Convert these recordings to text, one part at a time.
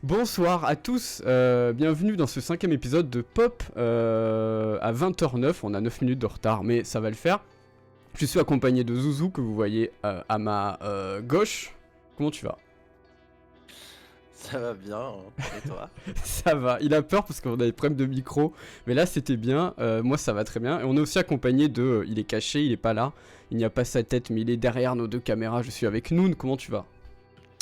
Bonsoir à tous, bienvenue dans ce 5ème épisode de Pop à 20h09, on a 9 minutes de retard mais ça va le faire. Je suis accompagné de Zouzou que vous voyez à ma gauche. Comment tu vas? Ça va bien, hein. Et toi? Ça va, il a peur parce qu'on a des problèmes de micro, mais là c'était bien, moi ça va très bien. Et on est aussi accompagné de, il est caché, il est pas là, il n'y a pas sa tête mais il est derrière nos deux caméras, je suis avec Noon, comment tu vas?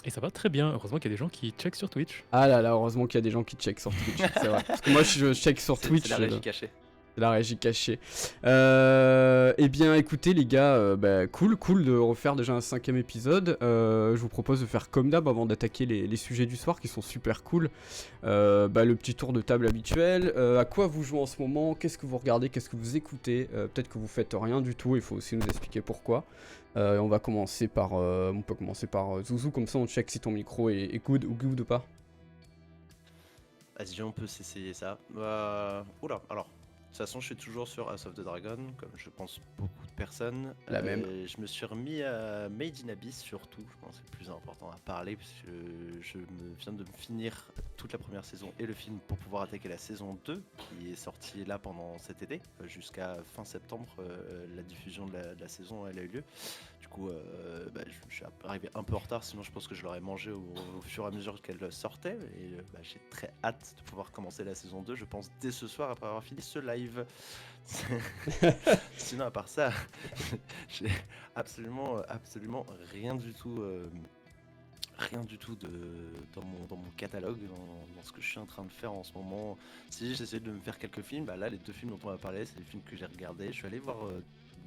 Et ça va très bien, heureusement qu'il y a des gens qui checkent sur Twitch. Ah là là, heureusement qu'il y a des gens qui checkent sur Twitch, c'est vrai. Parce que moi je check sur Twitch. C'est la régie cachée. La régie cachée. Eh bien, écoutez, les gars, cool de refaire déjà un 5ème épisode. Je vous propose de faire comme d'hab avant d'attaquer les sujets du soir qui sont super cool. Le petit tour de table habituel. À quoi vous jouez en ce moment? Qu'est-ce que vous regardez? Qu'est-ce que vous écoutez? Peut-être que vous faites rien du tout. Il faut aussi nous expliquer pourquoi. On va commencer par, on peut commencer par Zouzou, comme ça on check si ton micro est good ou good ou pas. Vas-y, on peut s'essayer ça. Oula, alors. De toute façon, je suis toujours sur House of the Dragon, comme je pense beaucoup de personnes. La même. Je me suis remis à Made in Abyss surtout, je pense que c'est le plus important à parler, parce que je viens de me finir toute la première saison et le film pour pouvoir attaquer la saison 2, qui est sortie là pendant cet été, jusqu'à fin septembre, la diffusion de la saison elle a eu lieu. Du coup, je suis arrivé un peu en retard, sinon je pense que je l'aurais mangé au fur et à mesure qu'elle sortait. Et j'ai très hâte de pouvoir commencer la saison 2, je pense, dès ce soir après avoir fini ce live. Sinon, à part ça, j'ai absolument rien du tout. Rien du tout dans mon catalogue, dans ce que je suis en train de faire en ce moment. Si j'essaie de me faire quelques films, là les deux films dont on va parler, c'est les films que j'ai regardés. Je suis allé voir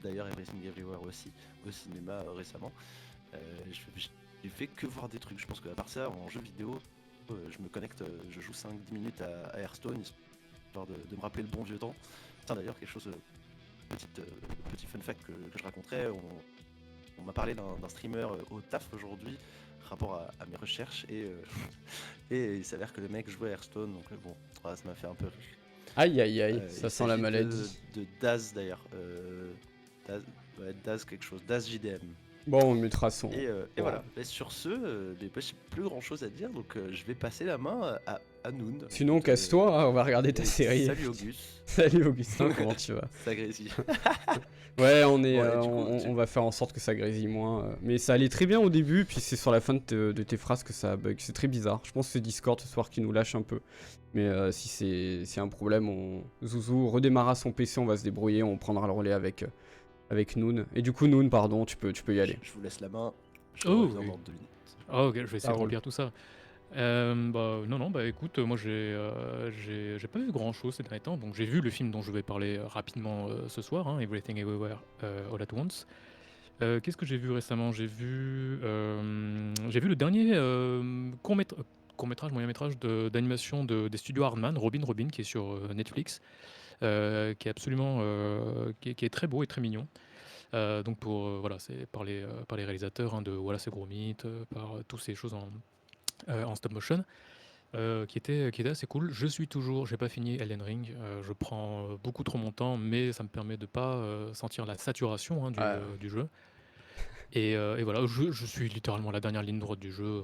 d'ailleurs Everything Everywhere aussi, au cinéma récemment. J'ai fait que voir des trucs. Je pense qu'à part ça, en jeu vidéo, je me connecte, je joue 5-10 minutes à Hearthstone, histoire de me rappeler le bon vieux temps. Tiens, d'ailleurs, quelque chose, petit fun fact que je raconterai, on m'a parlé d'un streamer au taf aujourd'hui, rapport à mes recherches, et il s'avère que le mec jouait à Hearthstone, donc bon, ça m'a fait un peu rire. Aïe, ça sent la maladie. De Daz d'ailleurs, Daz quelque chose, Daz JDM. Bon, on mettra son. Et voilà, et sur ce, j'ai plus grand chose à dire, donc je vais passer la main à Noon. Sinon, casse-toi, on va regarder ta série. Salut Auguste. Salut Augustin, comment tu vas? Ça grésille. Ouais, on Bon, va faire en sorte que ça grésille moins. Mais ça allait très bien au début, puis c'est sur la fin de tes phrases que ça bug. C'est très bizarre. Je pense que c'est Discord ce soir qui nous lâche un peu. Mais si c'est un problème, Zouzou redémarrera son PC, on va se débrouiller, on prendra le relais avec Noon. Et du coup, Noon, pardon, tu peux y aller. Je vous laisse la main. Je Oh, reviens oui. dans 2 minutes. Oh, ok, je vais essayer Ah, de remplir tout ça. Écoute, moi j'ai pas vu grand chose ces derniers temps, donc j'ai vu le film dont je vais parler rapidement ce soir, hein, Everything Everywhere All at Once. Qu'est-ce que j'ai vu récemment? J'ai vu le dernier court-métrage, moyen-métrage d'animation des studios Hardman, Robin, qui est sur Netflix, qui est absolument qui est très beau et très mignon. Donc voilà, c'est par les réalisateurs hein, de Wallace et Gromit, par toutes ces choses en stop motion, qui était assez cool. J'ai pas fini Elden Ring, je prends beaucoup trop mon temps, mais ça me permet de pas sentir la saturation hein, du jeu. Et voilà, je suis littéralement à la dernière ligne droite du jeu.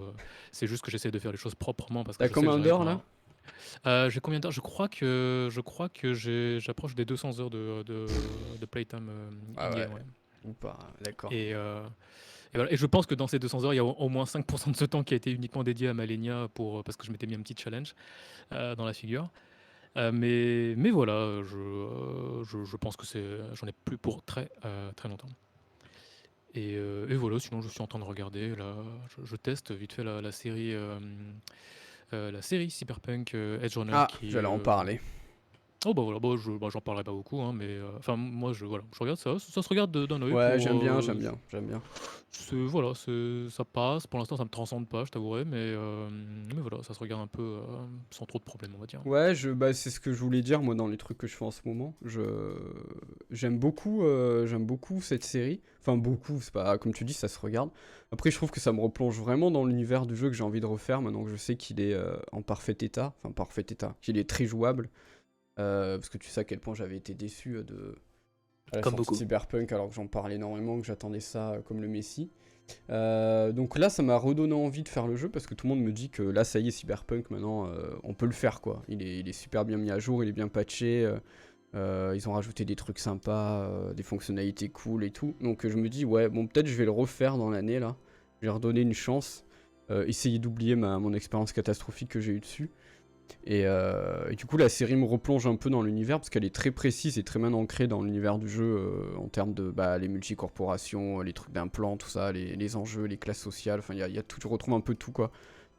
C'est juste que j'essaie de faire les choses proprement parce que T'as je sais que combien j'arrive d'heures pas. là? J'ai combien d'heures? Je crois que j'approche des 200 heures de playtime Ah ouais, in-game, ouais. ou pas, d'accord. Et voilà. Et je pense que dans ces 200 heures, il y a au moins 5% de ce temps qui a été uniquement dédié à Malenia parce que je m'étais mis un petit challenge dans la figure. Mais voilà, je pense que j'en ai plus pour très très longtemps. Et voilà, sinon je suis en train de regarder, là, je teste vite fait la série Cyberpunk Edge Runner Ah, qui j'allais en parler. Oh bah voilà, j'en parlerai pas beaucoup, hein, mais enfin moi je regarde ça se regarde d'un œil Ouais, pour. j'aime bien. Ça passe. Pour l'instant, ça me transcende pas, je t'avouerai, mais voilà, ça se regarde un peu sans trop de problèmes, on va dire. Ouais, c'est ce que je voulais dire moi dans les trucs que je fais en ce moment. J'aime beaucoup cette série. Enfin beaucoup, c'est pas comme tu dis, ça se regarde. Après, je trouve que ça me replonge vraiment dans l'univers du jeu que j'ai envie de refaire maintenant que je sais qu'il est en parfait état, qu'il est très jouable. Parce que tu sais à quel point j'avais été déçu à la Comme sortie beaucoup. de Cyberpunk alors que j'en parlais énormément, que j'attendais ça comme le Messie. Donc là, ça m'a redonné envie de faire le jeu parce que tout le monde me dit que là, ça y est, Cyberpunk, maintenant, on peut le faire, quoi. Il est super bien mis à jour, il est bien patché. Ils ont rajouté des trucs sympas, des fonctionnalités cool et tout. Donc je me dis, ouais, bon, peut-être je vais le refaire dans l'année, là. Je vais redonner une chance. Essayer d'oublier mon expérience catastrophique que j'ai eue dessus. Et du coup, la série me replonge un peu dans l'univers parce qu'elle est très précise et très bien ancrée dans l'univers du jeu en termes de les multicorporations, les trucs d'implants, tout ça, les enjeux, les classes sociales. Enfin, il y a tout, je retrouve un peu tout, quoi.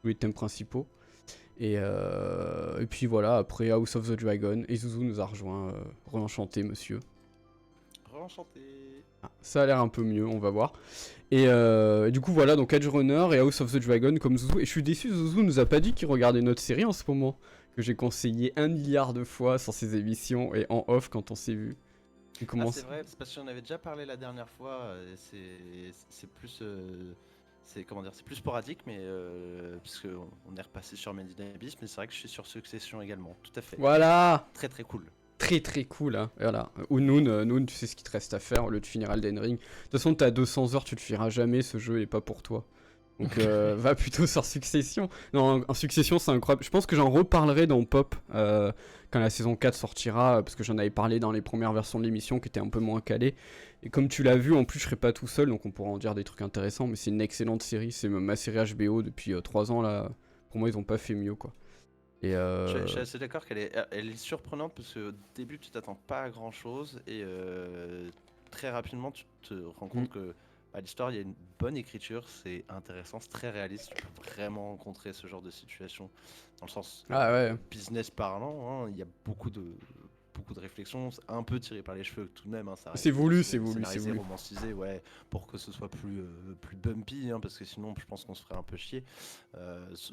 Tous les thèmes principaux. Et puis voilà, après House of the Dragon, et Zuzu nous a rejoint, re-enchanté, monsieur. Enchanté. Ah, ça a l'air un peu mieux, on va voir. Et du coup, voilà, donc Edge Runner et House of the Dragon comme Zouzou. Et je suis déçu, Zouzou nous a pas dit qu'il regardait notre série en ce moment. Que j'ai conseillé 1 milliard de fois sur ses émissions et en off quand on s'est vu. C'est vrai, c'est parce qu'on avait déjà parlé la dernière fois. C'est plus. C'est comment dire, c'est plus sporadique, mais puisque on est repassé sur Made in Abyss, mais c'est vrai que je suis sur Succession également. Tout à fait. Voilà. Très très cool. Très très cool, hein. Voilà. Ou Noon, tu sais ce qu'il te reste à faire au lieu de finir Elden Ring. De toute façon, t'as 200 heures, tu le finiras jamais, ce jeu est pas pour toi. Donc va plutôt sur Succession. Non, en Succession, c'est incroyable. Je pense que j'en reparlerai dans Pop quand la saison 4 sortira, parce que j'en avais parlé dans les premières versions de l'émission qui étaient un peu moins calées. Et comme tu l'as vu, en plus, je serai pas tout seul, donc on pourra en dire des trucs intéressants. Mais c'est une excellente série, c'est ma série HBO depuis 3 ans là. Pour moi, ils ont pas fait mieux, quoi. Et Je suis assez d'accord elle est surprenante parce qu'au début tu t'attends pas à grand chose et très rapidement tu te rends compte que à l'histoire il y a une bonne écriture, c'est intéressant, c'est très réaliste, tu peux vraiment rencontrer ce genre de situation dans le sens business parlant, hein, il y a beaucoup de réflexions, c'est un peu tiré par les cheveux tout de même, hein, ça reste c'est voulu, scénarisé, romancisé, ouais, pour que ce soit plus bumpy, hein, parce que sinon je pense qu'on se ferait un peu chier,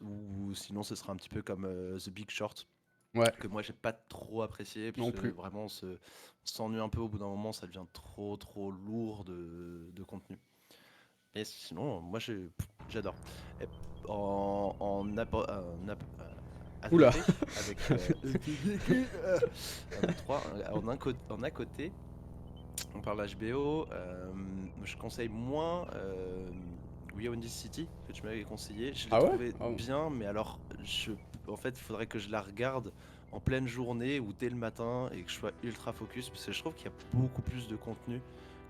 ou sinon ce sera un petit peu comme The Big Short, ouais, que moi j'ai pas trop apprécié, parce non que plus. vraiment on s'ennuie un peu au bout d'un moment, ça devient trop lourd de contenu. Et sinon, moi j'adore. Et à Oula. côté, avec en à côté, on parle HBO. Je conseille moins We Own This City que tu m'avais conseillé. Je l'ai Ah ouais trouvé Oh. bien, mais alors en fait, il faudrait que je la regarde en pleine journée ou dès le matin et que je sois ultra focus parce que je trouve qu'il y a beaucoup plus de contenu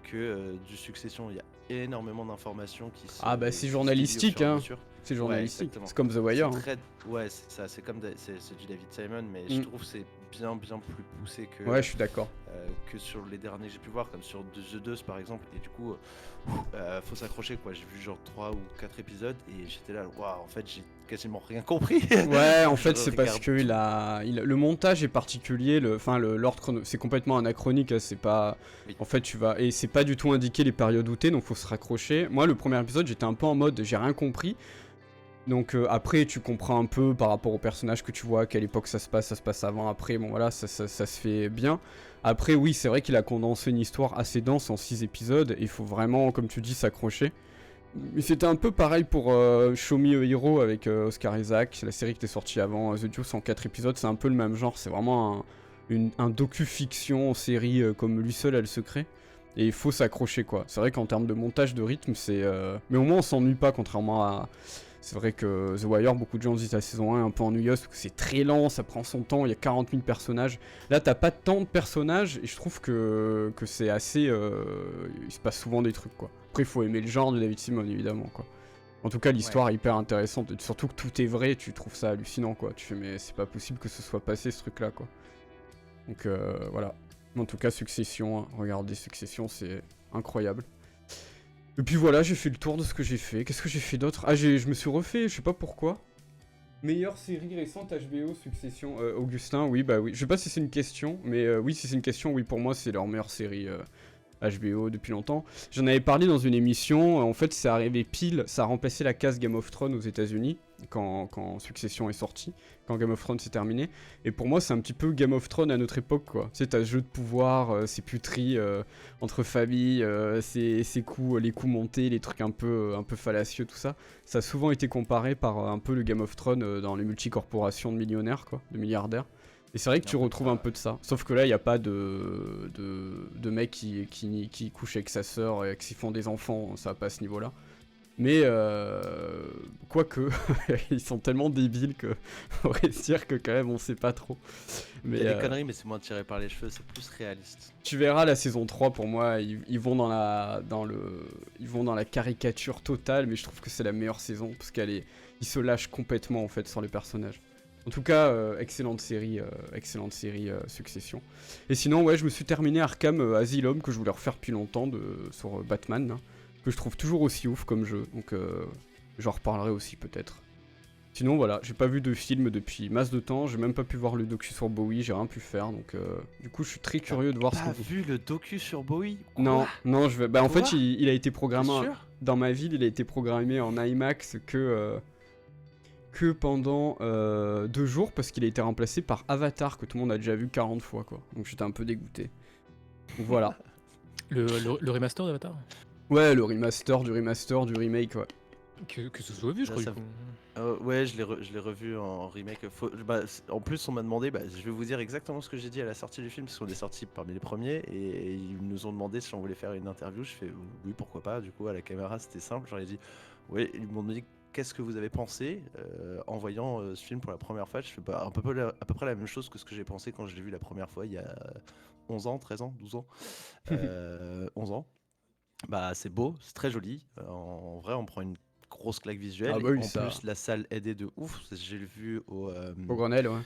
que du Succession. Il y a énormément d'informations qui se Ah bah c'est qui se journalistique, dilient au hein. fur et à mesure. C'est journalistique. Exactement. C'est comme The Wire. C'est Hein. très... Ouais, c'est ça, c'est comme c'est du David Simon, mais je trouve que c'est bien plus poussé Ouais, je suis d'accord. que sur les derniers que j'ai pu voir, comme sur The Deuce par exemple. Et du coup, faut s'accrocher quoi. J'ai vu genre 3 ou 4 épisodes et j'étais là, waouh, en fait, j'ai quasiment rien compris. Ouais, en fait, Je c'est parce regarde que le montage est particulier. L'ordre c'est complètement anachronique. Hein, c'est pas. Oui. En fait, et c'est pas du tout indiqué les périodes où t'es, donc faut se raccrocher. Moi, le premier épisode, j'étais un peu en mode, j'ai rien compris. Donc après, tu comprends un peu par rapport au personnage que tu vois, à quelle époque ça se passe avant, après, bon voilà, ça se fait bien. Après, oui, c'est vrai qu'il a condensé une histoire assez dense en 6 épisodes, et il faut vraiment, comme tu dis, s'accrocher. Mais c'était un peu pareil pour Show Me a Hero avec Oscar Isaac, la série qui était sortie avant The Deuce en 4 épisodes, c'est un peu le même genre, c'est vraiment un docu-fiction série comme lui seul a le secret. Et il faut s'accrocher quoi. C'est vrai qu'en termes de montage, de rythme, c'est... Mais au moins on s'ennuie pas, contrairement à... C'est vrai que The Wire, beaucoup de gens disent la saison 1 est un peu ennuyeuse parce que c'est très lent, ça prend son temps, il y a 40 000 personnages. Là, t'as pas tant de personnages et je trouve que c'est assez... il se passe souvent des trucs, quoi. Après, il faut aimer le genre de David Simon, évidemment, quoi. En tout cas, l'histoire est hyper intéressante. Et surtout que tout est vrai, tu trouves ça hallucinant, quoi. Tu fais, mais c'est pas possible que ce soit passé, ce truc-là, quoi. Donc, voilà. En tout cas, Succession, hein. Regardez Succession, c'est incroyable. Et puis voilà, j'ai fait le tour de ce que j'ai fait. Qu'est-ce que j'ai fait d'autre? Ah, je me suis refait, je sais pas pourquoi. Meilleure série récente HBO, Succession. Augustin, oui, bah oui. Je sais pas si c'est une question, mais oui, si c'est une question, oui, pour moi, c'est leur meilleure série HBO depuis longtemps. J'en avais parlé dans une émission, en fait, c'est arrivé pile, ça a remplacé la case Game of Thrones aux États-Unis quand Succession est sorti, quand Game of Thrones s'est terminé. Et pour moi, c'est un petit peu Game of Thrones à notre époque, quoi. Tu sais, t'as ce jeu de pouvoir, ces puteries entre familles, ces coups, les coups montés, les trucs un peu fallacieux, tout ça. Ça a souvent été comparé par un peu le Game of Thrones dans les multicorporations de millionnaires, quoi, de milliardaires. Et c'est vrai que tu retrouves un peu de ça. Sauf que là, il n'y a pas de mec qui couche avec sa sœur et qui font des enfants, ça va pas à ce niveau-là. Mais quoique, ils sont tellement débiles que on pourrait se dire que quand même on sait pas trop. Il Mais y a des conneries, mais c'est moins tiré par les cheveux, c'est plus réaliste. tu verras la saison 3 pour moi, ils vont ils vont dans la caricature totale, mais je trouve que c'est la meilleure saison parce ils se lâchent complètement en fait sur les personnages. En tout cas, excellente série Succession. Et sinon, ouais, je me suis terminé Arkham Asylum que je voulais refaire depuis longtemps sur Batman, hein, que je trouve toujours aussi ouf comme jeu, donc j'en reparlerai aussi peut-être. Sinon voilà, j'ai pas vu de film depuis masse de temps, j'ai même pas pu voir le docu sur Bowie, j'ai rien pu faire, donc du coup je suis très curieux de voir ce T'as qu'on... vu le docu sur Bowie? Non, non, je vais... Bah en fait, Quoi? il a été T'es programmé... sûr? Dans ma ville, il a été programmé en IMAX que pendant 2 jours, parce qu'il a été remplacé par Avatar, que tout le monde a déjà vu 40 fois, quoi. Donc j'étais un peu dégoûté. Donc voilà. Le remaster d'Avatar? Ouais, le remaster, du remake, ouais. Que ce soit vu, je Là, crois. ça- du coup. Ouais, je l'ai revu en remake. En plus, on m'a demandé, je vais vous dire exactement ce que j'ai dit à la sortie du film, parce qu'on est sorti parmi les premiers, et ils nous ont demandé si on voulait faire une interview. Je fais oui, pourquoi pas. Du coup, à la caméra, c'était simple. J'aurais dit, oui, ils m'ont dit qu'est-ce que vous avez pensé en voyant ce film pour la première fois. Je fais à peu près la même chose que ce que j'ai pensé quand je l'ai vu la première fois, il y a 11 ans, 13 ans, 12 ans, 11 ans. Bah, c'est beau, c'est très joli. En vrai, on prend une grosse claque visuelle. Ah bah oui, En ça. plus, la salle aidait de ouf. J'ai le vu Au Grenelle, ouais.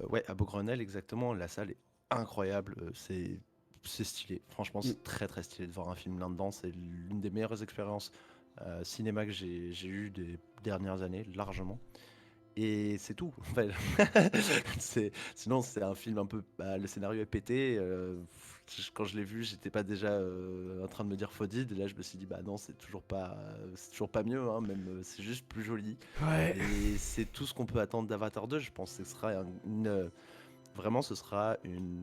ouais, à Beaugrenelle, exactement. La salle est incroyable. C'est stylé. Franchement, c'est très très stylé de voir un film là-dedans. C'est l'une des meilleures expériences cinéma que j'ai eues des dernières années, largement. Et c'est tout. En fait. Sinon, c'est un film un peu. Le scénario est pété. Quand je l'ai vu, j'étais pas déjà en train de me dire faudide. Et là, je me suis dit, bah non, c'est toujours pas mieux. Hein, même, c'est juste plus joli. Ouais. Et c'est tout ce qu'on peut attendre d'Avatar 2. Je pense que ce sera vraiment, ce sera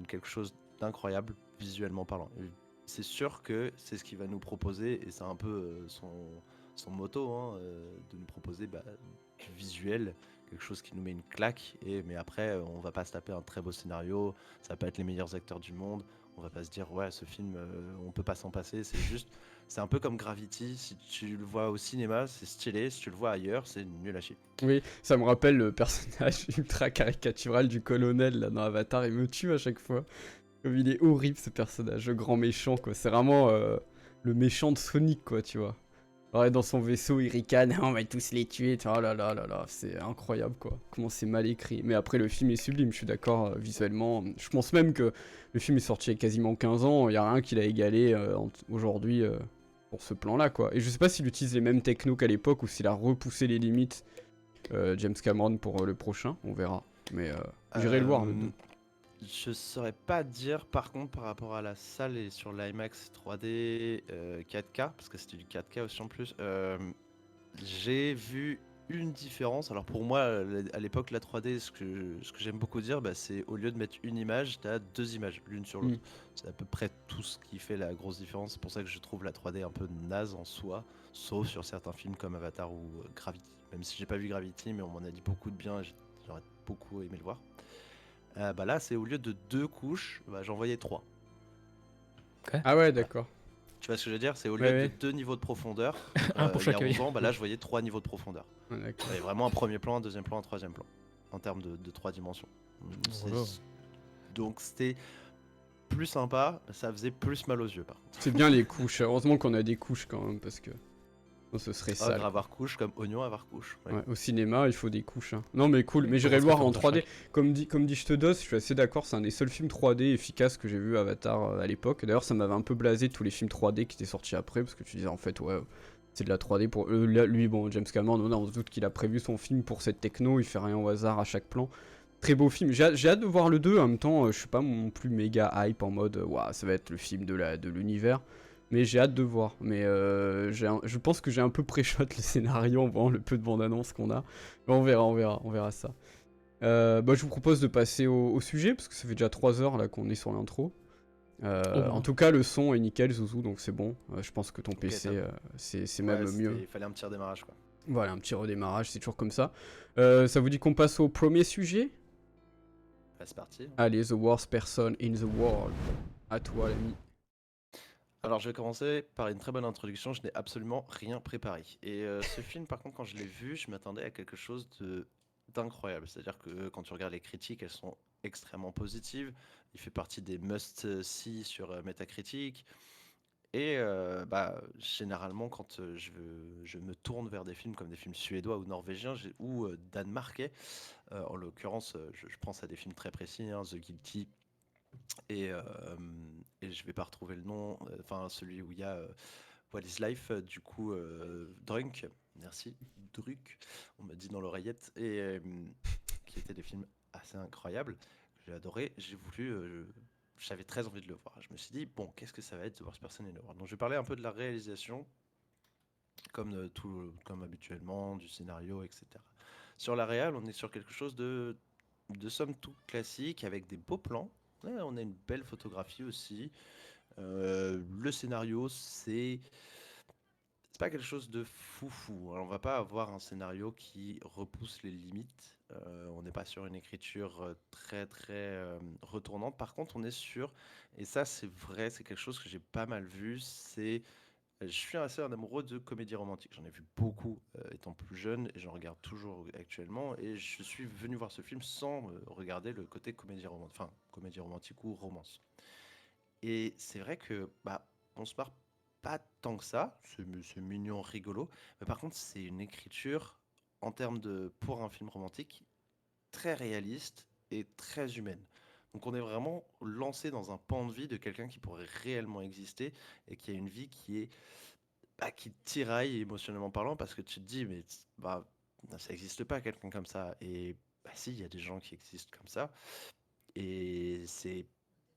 quelque chose d'incroyable visuellement parlant. Et c'est sûr que c'est ce qu'il va nous proposer. Et c'est un peu son motto, hein, de nous proposer du visuel, quelque chose qui nous met une claque. Mais après, on va pas se taper un très beau scénario, ça va pas être les meilleurs acteurs du monde, on va pas se dire ouais, ce film on peut pas s'en passer. C'est un peu comme Gravity, si tu le vois au cinéma c'est stylé, si tu le vois ailleurs c'est nul à chier. Oui, ça me rappelle le personnage ultra caricatural du colonel là dans Avatar, il me tue à chaque fois. Comme il est horrible ce personnage, le grand méchant quoi. C'est vraiment le méchant de Sonic quoi, tu vois. Ouais, dans son vaisseau, il ricane, on va tous les tuer. Oh là là là là, c'est incroyable quoi. Comment c'est mal écrit. Mais après, le film est sublime, je suis d'accord, visuellement. Je pense même que le film est sorti il y a quasiment 15 ans, il n'y a rien qui l'a égalé aujourd'hui pour ce plan-là quoi. Et je sais pas s'il utilise les mêmes technos qu'à l'époque ou s'il a repoussé les limites James Cameron pour le prochain, on verra. Mais j'irai le voir le 2. Je saurais pas dire par contre par rapport à la salle et sur l'IMAX 3D 4K, parce que c'était du 4K aussi en plus, j'ai vu une différence. Alors pour moi, à l'époque, la 3D, ce que j'aime beaucoup dire, c'est au lieu de mettre une image, tu as 2 images, l'une sur l'autre. C'est à peu près tout ce qui fait la grosse différence. C'est pour ça que je trouve la 3D un peu naze en soi, sauf sur certains films comme Avatar ou Gravity. Même si j'ai pas vu Gravity, mais on m'en a dit beaucoup de bien, j'aurais beaucoup aimé le voir. Là, c'est au lieu de 2 couches, j'en voyais 3. Ah ouais, d'accord. Tu vois ce que je veux dire? C'est au lieu Ouais, de 2 niveaux de profondeur, Un pour il y a chaque 11 ans, là je voyais 3 niveaux de profondeur. Ouais, d'accord. Il y avait vraiment un premier plan, un deuxième plan, un troisième plan, en termes de 3 dimensions. Voilà. Donc c'était plus sympa, ça faisait plus mal aux yeux par contre. C'est bien les couches, heureusement qu'on a des couches quand même, parce que sinon, ce serait sale. Ogre avoir couche comme oignon avoir couche. Ouais. Ouais, au cinéma, il faut des couches. Hein. Non, mais cool. Mais Faut j'irai le voir en rentrer dans 3D. Comme dit Je te dose, je suis assez d'accord. C'est un des seuls films 3D efficaces que j'ai vu Avatar à l'époque. D'ailleurs, ça m'avait un peu blasé tous les films 3D qui étaient sortis après. Parce que tu disais, en fait, ouais, c'est de la 3D pour. Lui, bon, James Cameron, on se doute qu'il a prévu son film pour cette techno. Il fait rien au hasard à chaque plan. Très beau film. J'ai hâte de voir le 2. En même temps, je suis pas non plus méga hype en mode, waouh, ça va être le film de l'univers. Mais j'ai hâte de voir. Mais je pense que j'ai un peu pré-shot le scénario en voyant le peu de bande-annonce qu'on a. Mais on verra ça. Je vous propose de passer au sujet, parce que ça fait déjà 3 heures là qu'on est sur l'intro. En tout cas, le son est nickel, Zouzou, donc c'est bon. Je pense que ton PC, c'est même mieux. Il fallait un petit redémarrage quoi. Voilà, un petit redémarrage, c'est toujours comme ça. Ça vous dit qu'on passe au premier sujet? C'est parti. Allez, The Worst Person in the World. À toi, l'ami. Alors, je vais commencer par une très bonne introduction. Je n'ai absolument rien préparé. Et ce film, par contre, quand je l'ai vu, je m'attendais à quelque chose d'incroyable. C'est-à-dire que quand tu regardes les critiques, elles sont extrêmement positives. Il fait partie des must-see sur Metacritic. Et bah, généralement, quand je me tourne vers des films comme des films suédois ou norvégiens ou danemarkais, en l'occurrence, je pense à des films très précis, hein, The Guilty, et, euh, et je vais pas retrouver le nom, enfin celui où il y a What is Life, du coup Drunk, merci, Druk, on m'a dit dans l'oreillette, et qui étaient des films assez incroyables, que j'ai adoré, j'avais très envie de le voir. Je me suis dit, bon, qu'est-ce que ça va être The Worst Person in the World? Donc je vais parler un peu de la réalisation, comme habituellement, du scénario, etc. Sur la réal, on est sur quelque chose de somme toute classique, avec des beaux plans. Ouais, on a une belle photographie aussi. Le scénario, c'est pas quelque chose de foufou. Alors, on va pas avoir un scénario qui repousse les limites. On n'est pas sur une écriture très très retournante. Par contre, on est sur, et ça c'est vrai, c'est quelque chose que j'ai pas mal vu, je suis assez un amoureux de comédie romantique. J'en ai vu beaucoup étant plus jeune et j'en regarde toujours actuellement. Et je suis venu voir ce film sans regarder le côté comédie romantique ou romance. Et c'est vrai que bah on se marre pas tant que ça. C'est mignon, rigolo. Mais par contre, c'est une écriture en termes de pour un film romantique très réaliste et très humaine. Donc on est vraiment lancé dans un pan de vie de quelqu'un qui pourrait réellement exister et qui a une vie qui te tiraille émotionnellement parlant parce que tu te dis mais bah ça n'existe pas quelqu'un comme ça et bah si il y a des gens qui existent comme ça et c'est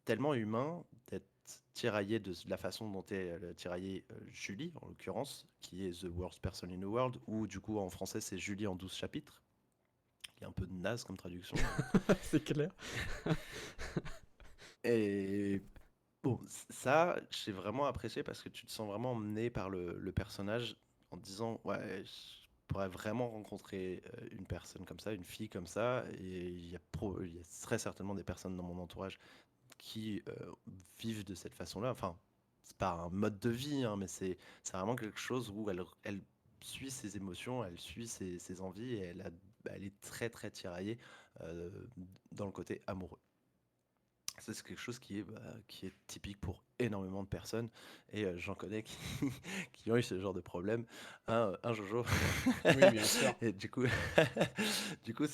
tellement humain d'être tiraillé de la façon dont est tiraillée Julie en l'occurrence qui est The Worst Person in the World ou du coup en français c'est Julie en 12 chapitres qui est un peu naze comme traduction C'est clair. et bon, ça, j'ai vraiment apprécié parce que tu te sens vraiment emmené par le personnage en te disant, ouais, je pourrais vraiment rencontrer une personne comme ça, une fille comme ça, et il y a très certainement des personnes dans mon entourage qui vivent de cette façon-là. Enfin, c'est pas un mode de vie, hein, mais c'est vraiment quelque chose où elle suit ses émotions, elle suit ses envies, et elle est très très tiraillée euh, dans le côté amoureux. Ça, c'est quelque chose qui est typique pour énormément de personnes et j'en connais qui, qui ont eu ce genre de problème. Un Jojo. Oui, bien sûr. Et du coup, du coup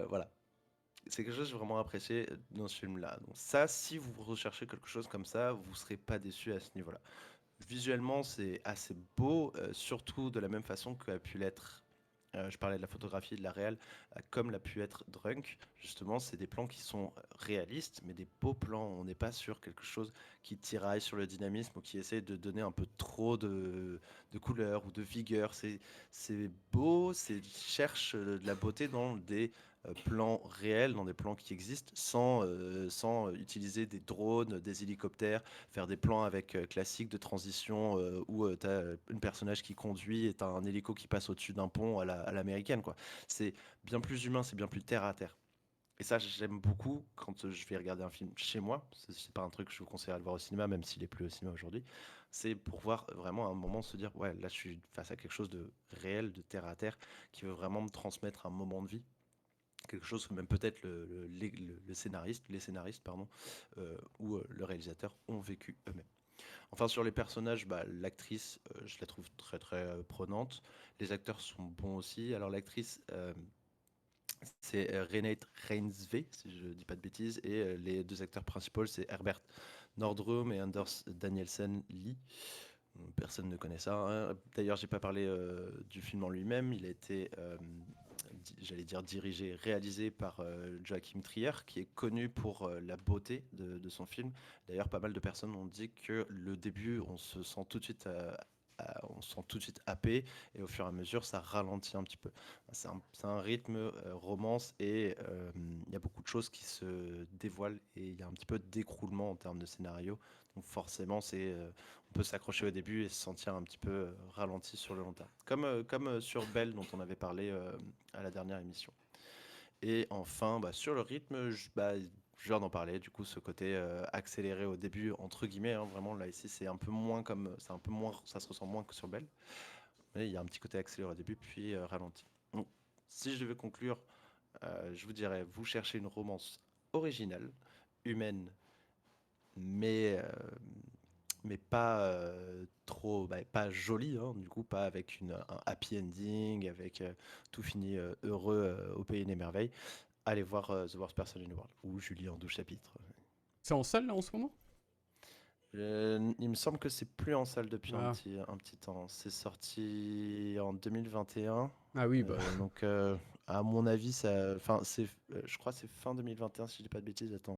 voilà. C'est quelque chose que j'ai vraiment apprécié dans ce film-là. Donc ça, si vous recherchez quelque chose comme ça, vous serez pas déçu à ce niveau-là. Visuellement, c'est assez beau, surtout de la même façon qu'a pu l'être. Je parlais de la photographie et de la réal, comme l'a pu être Drunk. Justement, c'est des plans qui sont réalistes, mais des beaux plans. On n'est pas sur quelque chose qui tiraille sur le dynamisme ou qui essaie de donner un peu trop de couleur ou de vigueur. C'est beau, cherche de la beauté dans des plans réels, dans des plans qui existent, sans utiliser des drones, des hélicoptères, faire des plans avec classiques de transition où tu as un personnage qui conduit et tu as un hélico qui passe au-dessus d'un pont à l'américaine, quoi. C'est bien plus humain, c'est bien plus terre à terre. Et ça, j'aime beaucoup quand je vais regarder un film chez moi. C'est pas un truc que je vous conseille de le voir au cinéma, même s'il est plus au cinéma aujourd'hui. C'est pour voir vraiment à un moment se dire, ouais, là, je suis face à quelque chose de réel, de terre à terre, qui veut vraiment me transmettre un moment de vie. Quelque chose que même peut-être le scénariste, les scénaristes, pardon, ou le réalisateur ont vécu eux-mêmes. Enfin, sur les personnages, bah, l'actrice, je la trouve très très prenante. Les acteurs sont bons aussi. Alors l'actrice, c'est Renate Reinsve, si je dis pas de bêtises, et les deux acteurs principaux, c'est Herbert Nordrum et Anders Danielsen Lee. Personne ne connaît ça, hein. D'ailleurs, j'ai pas parlé du film en lui-même. Il a été, j'allais dire dirigé, réalisé par Joachim Trier, qui est connu pour la beauté de son film. D'ailleurs, pas mal de personnes ont dit que le début, on se sent tout de suite on se sent tout de suite happé et au fur et à mesure ça ralentit un petit peu. C'est un rythme romance et il y a beaucoup de choses qui se dévoilent et il y a un petit peu d'écroulement en termes de scénario. Donc forcément on peut s'accrocher au début et se sentir un petit peu ralenti sur le long terme. Comme sur Belle dont on avait parlé à la dernière émission. Et enfin, bah, sur le rythme, je viens d'en parler, du coup, ce côté accéléré au début, entre guillemets, hein, vraiment, là, ici, c'est un peu moins comme, c'est un peu moins, ça se ressent moins que sur Belle, mais il y a un petit côté accéléré au début, puis ralenti. Donc, si je devais conclure, je vous dirais, vous cherchez une romance originale, humaine, mais, euh, mais pas trop, bah, pas jolie, hein, du coup, pas avec un happy ending, avec tout fini heureux au pays des merveilles. Allez voir The Worst Person in the World, ou Julie en 12 chapitres. C'est en salle là en ce moment? Il me semble que c'est plus en salle depuis Ah, un petit temps. C'est sorti en 2021. ah oui, bah. Donc, à mon avis, enfin, je crois que c'est fin 2021, si je dis pas de bêtises. Attends.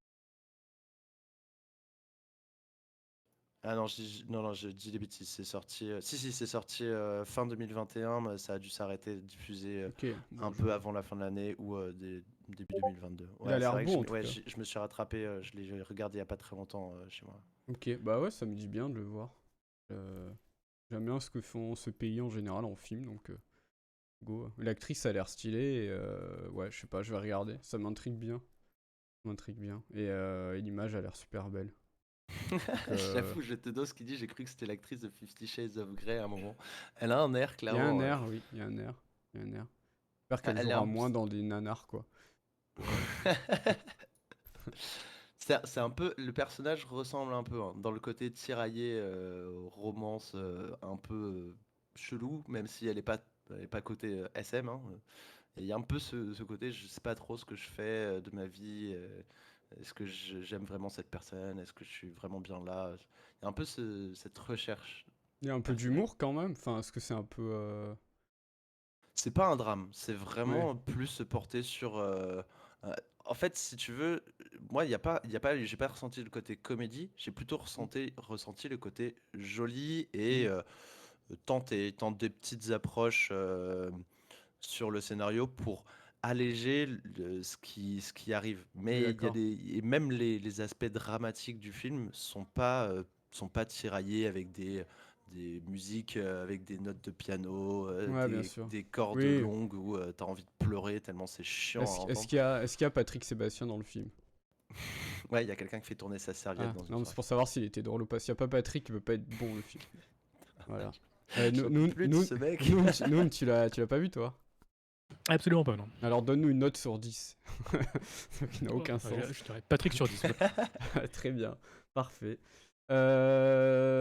Ah non, non, non, je dis des bêtises. C'est sorti. Si, c'est sorti fin 2021, mais ça a dû s'arrêter de diffuser Ok, bon, un peu avant la fin de l'année ou début 2022. il a Ouais, c'est l'air vrai que beau en tout ouais, cas. je me suis rattrapé. Je l'ai regardé il y a pas très longtemps chez moi. Ok, bah ouais, ça me dit bien de le voir. J'aime bien ce que font ce pays en général en film, donc go. L'actrice a l'air stylée, et ouais, je sais pas, je vais regarder. Ça m'intrigue bien. Ça m'intrigue bien. Et l'image a l'air super belle. Donc, J'avoue, je te dose qui dit j'ai cru que c'était l'actrice de Fifty Shades of Grey à un moment. Elle a un air, il y a un clairement. air, oui, il y a un air. Il y a un air. J'espère qu'elle Elle est jouera un... moins dans des nanars, quoi. C'est un peu... Le personnage ressemble un peu, hein, dans le côté tiraillé, romance, un peu chelou, même si elle est pas côté SM, hein. Et il y a un peu ce côté, je sais pas trop ce que je fais de ma vie. Est-ce que j'aime vraiment cette personne? Est-ce que je suis vraiment bien là? Il y a un peu cette recherche Il y a un peu personnelle. d'humour quand même. Enfin, est-ce que c'est un peu. C'est pas un drame, c'est Ouais. vraiment plus se porter sur. Euh, En fait, si tu veux, moi, j'ai pas ressenti le côté comédie, j'ai plutôt ressenti le côté joli et Mm. tente des petites approches sur le scénario pour alléger ce qui arrive. Mais il y a D'accord. et même les aspects dramatiques du film sont pas tiraillés avec des musiques avec des notes de piano, Ouais, bien sûr. des cordes Oui. longues où t'as envie de pleurer tellement c'est chiant à entendre. Est-ce qu'il y a Patrick Sébastien dans le film? Ouais, il y a quelqu'un qui fait tourner sa serviette Ah, dans une non, mais c'est soirée. pour savoir s'il était drôle ou pas. S'il n'y a pas Patrick, il peut pas être bon le film. Voilà. J'en peux plus de ce mec. Tu l'as pas vu toi? Absolument pas, non. Alors donne-nous une note sur 10. Ça qui n'a aucun Enfin, sens. je dirais Patrick sur 10. Très bien. Parfait.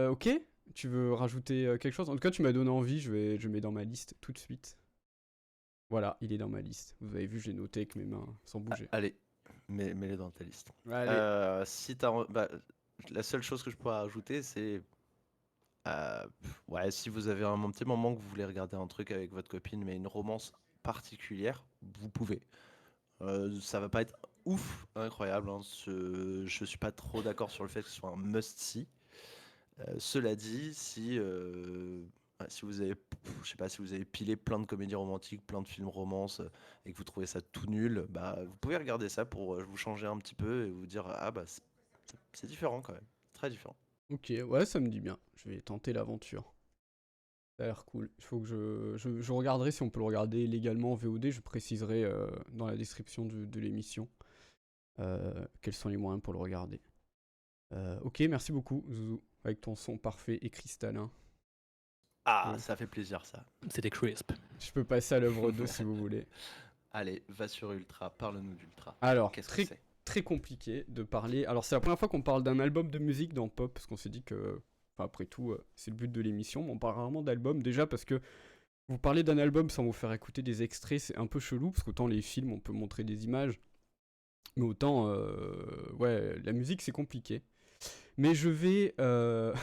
Ok. Tu veux rajouter quelque chose? En tout cas, tu m'as donné envie. Je mets dans ma liste tout de suite. Voilà, il est dans ma liste. Vous avez vu, j'ai noté avec mes mains sans bouger. Allez, mets-les dans ta liste. Allez. Si bah, la seule chose que je pourrais ajouter, c'est ouais, si vous avez un petit moment que vous voulez regarder un truc avec votre copine, mais une romance particulière, vous pouvez. Ça va pas être ouf, incroyable, hein, je suis pas trop d'accord sur le fait que ce soit un must-see. Cela dit, ouais, si vous avez, je sais pas, si vous avez pilé plein de comédies romantiques, plein de films romances, et que vous trouvez ça tout nul, bah vous pouvez regarder ça pour vous changer un petit peu et vous dire ah bah c'est différent quand même, très différent. Ok, ouais, ça me dit bien. Je vais tenter l'aventure. Ça a l'air cool. Il faut que je regarderai si on peut le regarder légalement en VOD. Je préciserai dans la description de l'émission quels sont les moyens pour le regarder. Ok, merci beaucoup, Zouzou, avec ton son parfait et cristallin. Ah, Euh, ça fait plaisir ça. C'était crisp. je peux passer à l'œuvre 2 si vous voulez. Allez, va sur Ultra, parle-nous d'Ultra. Alors, Qu'est-ce que c'est? très compliqué de parler. Alors, c'est la première fois qu'on parle d'un album de musique dans Pop, parce qu'on s'est dit que, enfin, après tout, c'est le but de l'émission, mais on parle rarement d'album. Déjà parce que vous parlez d'un album sans vous faire écouter des extraits, c'est un peu chelou, parce qu'autant les films, on peut montrer des images, mais autant, ouais, la musique, c'est compliqué. Mais je vais.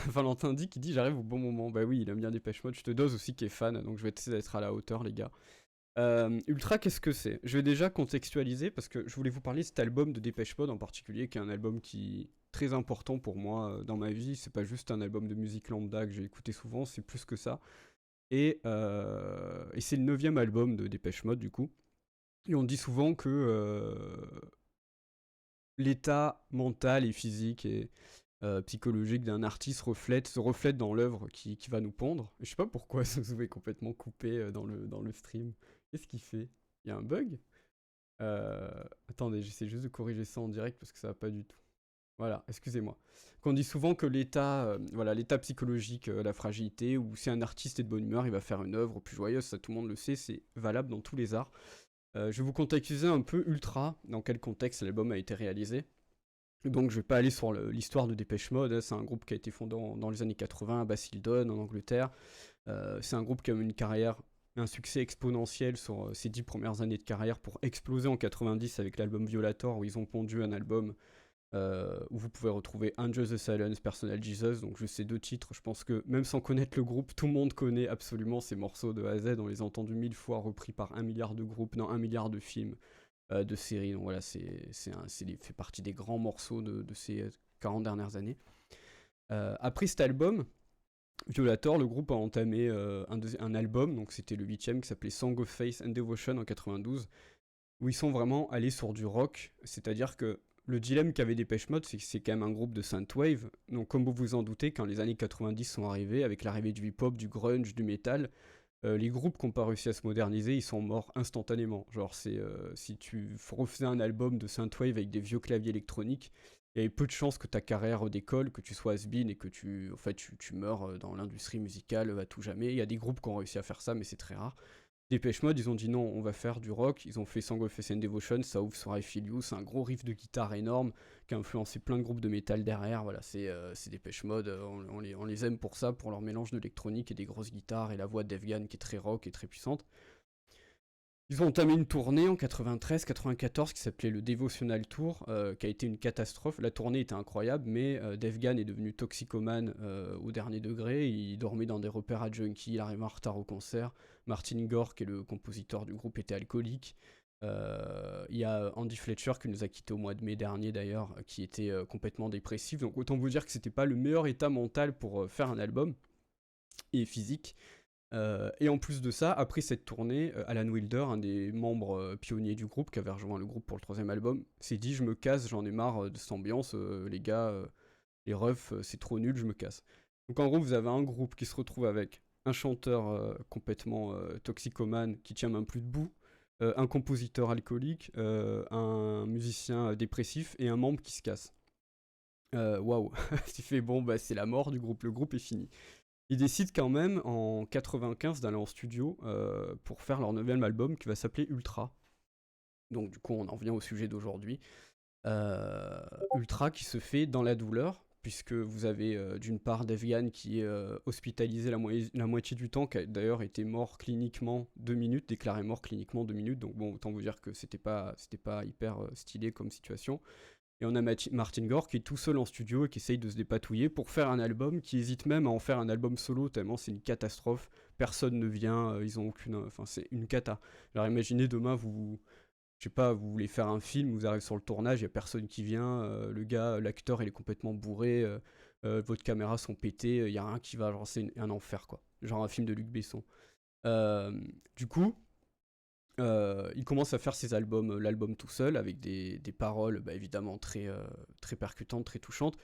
Valentin dit j'arrive au bon moment. Bah oui, il aime bien Dépêche Mode. Je te dose aussi qui est fan, donc je vais essayer d'être à la hauteur, les gars. Ultra, qu'est-ce que c'est? Je vais déjà contextualiser parce que je voulais vous parler de cet album de Dépêche Mode en particulier, qui est un album qui est très important pour moi dans ma vie. C'est pas juste un album de musique lambda que j'ai écouté souvent, c'est plus que ça. Et c'est le 9e album de Dépêche Mode, du coup. Et on dit souvent que l'état mental et physique et psychologique d'un artiste se reflète dans l'œuvre qui va nous pondre. Je sais pas pourquoi Zouzou est complètement coupé dans le stream. Qu'est-ce qu'il fait? Il y a un bug? Attendez, j'essaie juste de corriger ça en direct parce que ça va pas du tout. Voilà, excusez-moi. Qu'on dit souvent que l'état psychologique, la fragilité, ou si un artiste est de bonne humeur, il va faire une œuvre plus joyeuse, ça tout le monde le sait, c'est valable dans tous les arts. Je vais vous contextualiser un peu Ultra, dans quel contexte l'album a été réalisé. Donc je vais pas aller sur l'histoire de Depeche Mode, hein, c'est un groupe qui a été fondé dans les années 80 à Basildon, en Angleterre. C'est un groupe qui a eu une carrière, un succès exponentiel sur ses 10 premières années de carrière pour exploser en 90 avec l'album Violator, où ils ont pondu un album où vous pouvez retrouver Enjoy the Silence, Personal Jesus, donc juste ces 2 titres. Je pense que même sans connaître le groupe, tout le monde connaît absolument ces morceaux de A à Z. On les a entendus 1000 fois, repris par 1 milliard de groupes dans 1 milliard de films, de séries. Donc voilà, fait partie des grands morceaux de ces 40 dernières années. Après cet album, Violator, le groupe a entamé un album, donc c'était le 8ème, qui s'appelait Song of Faith and Devotion en 92, où ils sont vraiment allés sur du rock, c'est-à-dire que le dilemme qu'avait Depeche Mode, c'est que c'est quand même un groupe de synthwave, donc comme vous vous en doutez, quand les années 90 sont arrivées, avec l'arrivée du hip-hop, du grunge, du metal, les groupes qui n'ont pas réussi à se moderniser, ils sont morts instantanément. Genre, si tu refaisais un album de synthwave avec des vieux claviers électroniques, il y avait peu de chances que ta carrière redécolle, que tu sois has-been et que tu meurs dans l'industrie musicale à tout jamais. Il y a des groupes qui ont réussi à faire ça, mais c'est très rare. Depeche Mode, ils ont dit non, on va faire du rock. Ils ont fait Song of Faith and Devotion, ça ouvre sur I Feel You, c'est un gros riff de guitare énorme qui a influencé plein de groupes de métal derrière. Voilà, c'est Depeche Mode, on les aime pour ça, pour leur mélange d'électronique et des grosses guitares et la voix de Dave Gahan qui est très rock et très puissante. Ils ont entamé une tournée en 93-94 qui s'appelait le Devotional Tour, qui a été une catastrophe. La tournée était incroyable, mais Dave Gahan est devenu toxicomane au dernier degré. Il dormait dans des repères à junkies, il arrivait en retard au concert. Martin Gore, qui est le compositeur du groupe, était alcoolique. Il y a Andy Fletcher qui nous a quitté au mois de mai dernier d'ailleurs, qui était complètement dépressif. Donc autant vous dire que c'était pas le meilleur état mental pour faire un album, et physique. Et en plus de ça, après cette tournée, Alan Wilder, un des membres pionniers du groupe, qui avait rejoint le groupe pour le 3ème album, s'est dit je me casse, j'en ai marre de cette ambiance, les gars, les refs, c'est trop nul, je me casse. Donc en gros, vous avez un groupe qui se retrouve avec un chanteur complètement toxicomane qui tient même plus debout, un compositeur alcoolique, un musicien dépressif et un membre qui se casse. Waouh, tu fais bon, bah c'est la mort du groupe, le groupe est fini. Ils décident quand même en 95 d'aller en studio pour faire leur 9ème album qui va s'appeler Ultra. Donc du coup on en vient au sujet d'aujourd'hui. Ultra qui se fait dans la douleur, puisque vous avez d'une part Dave Gahan qui est hospitalisé la moitié du temps, qui a d'ailleurs été mort cliniquement 2 minutes, déclaré mort cliniquement 2 minutes, donc bon autant vous dire que c'était pas hyper stylé comme situation. Et on a Martin Gore qui est tout seul en studio et qui essaye de se dépatouiller pour faire un album, qui hésite même à en faire un album solo tellement c'est une catastrophe. Personne ne vient, ils ont aucune... Enfin, c'est une cata. Alors imaginez demain, vous voulez faire un film, vous arrivez sur le tournage, il n'y a personne qui vient, l'acteur il est complètement bourré, votre caméra sont pétées, il n'y a rien qui va, genre c'est un enfer quoi. Genre un film de Luc Besson. Du coup... il commence à faire ses albums, l'album tout seul, avec des paroles évidemment très percutantes, très touchantes.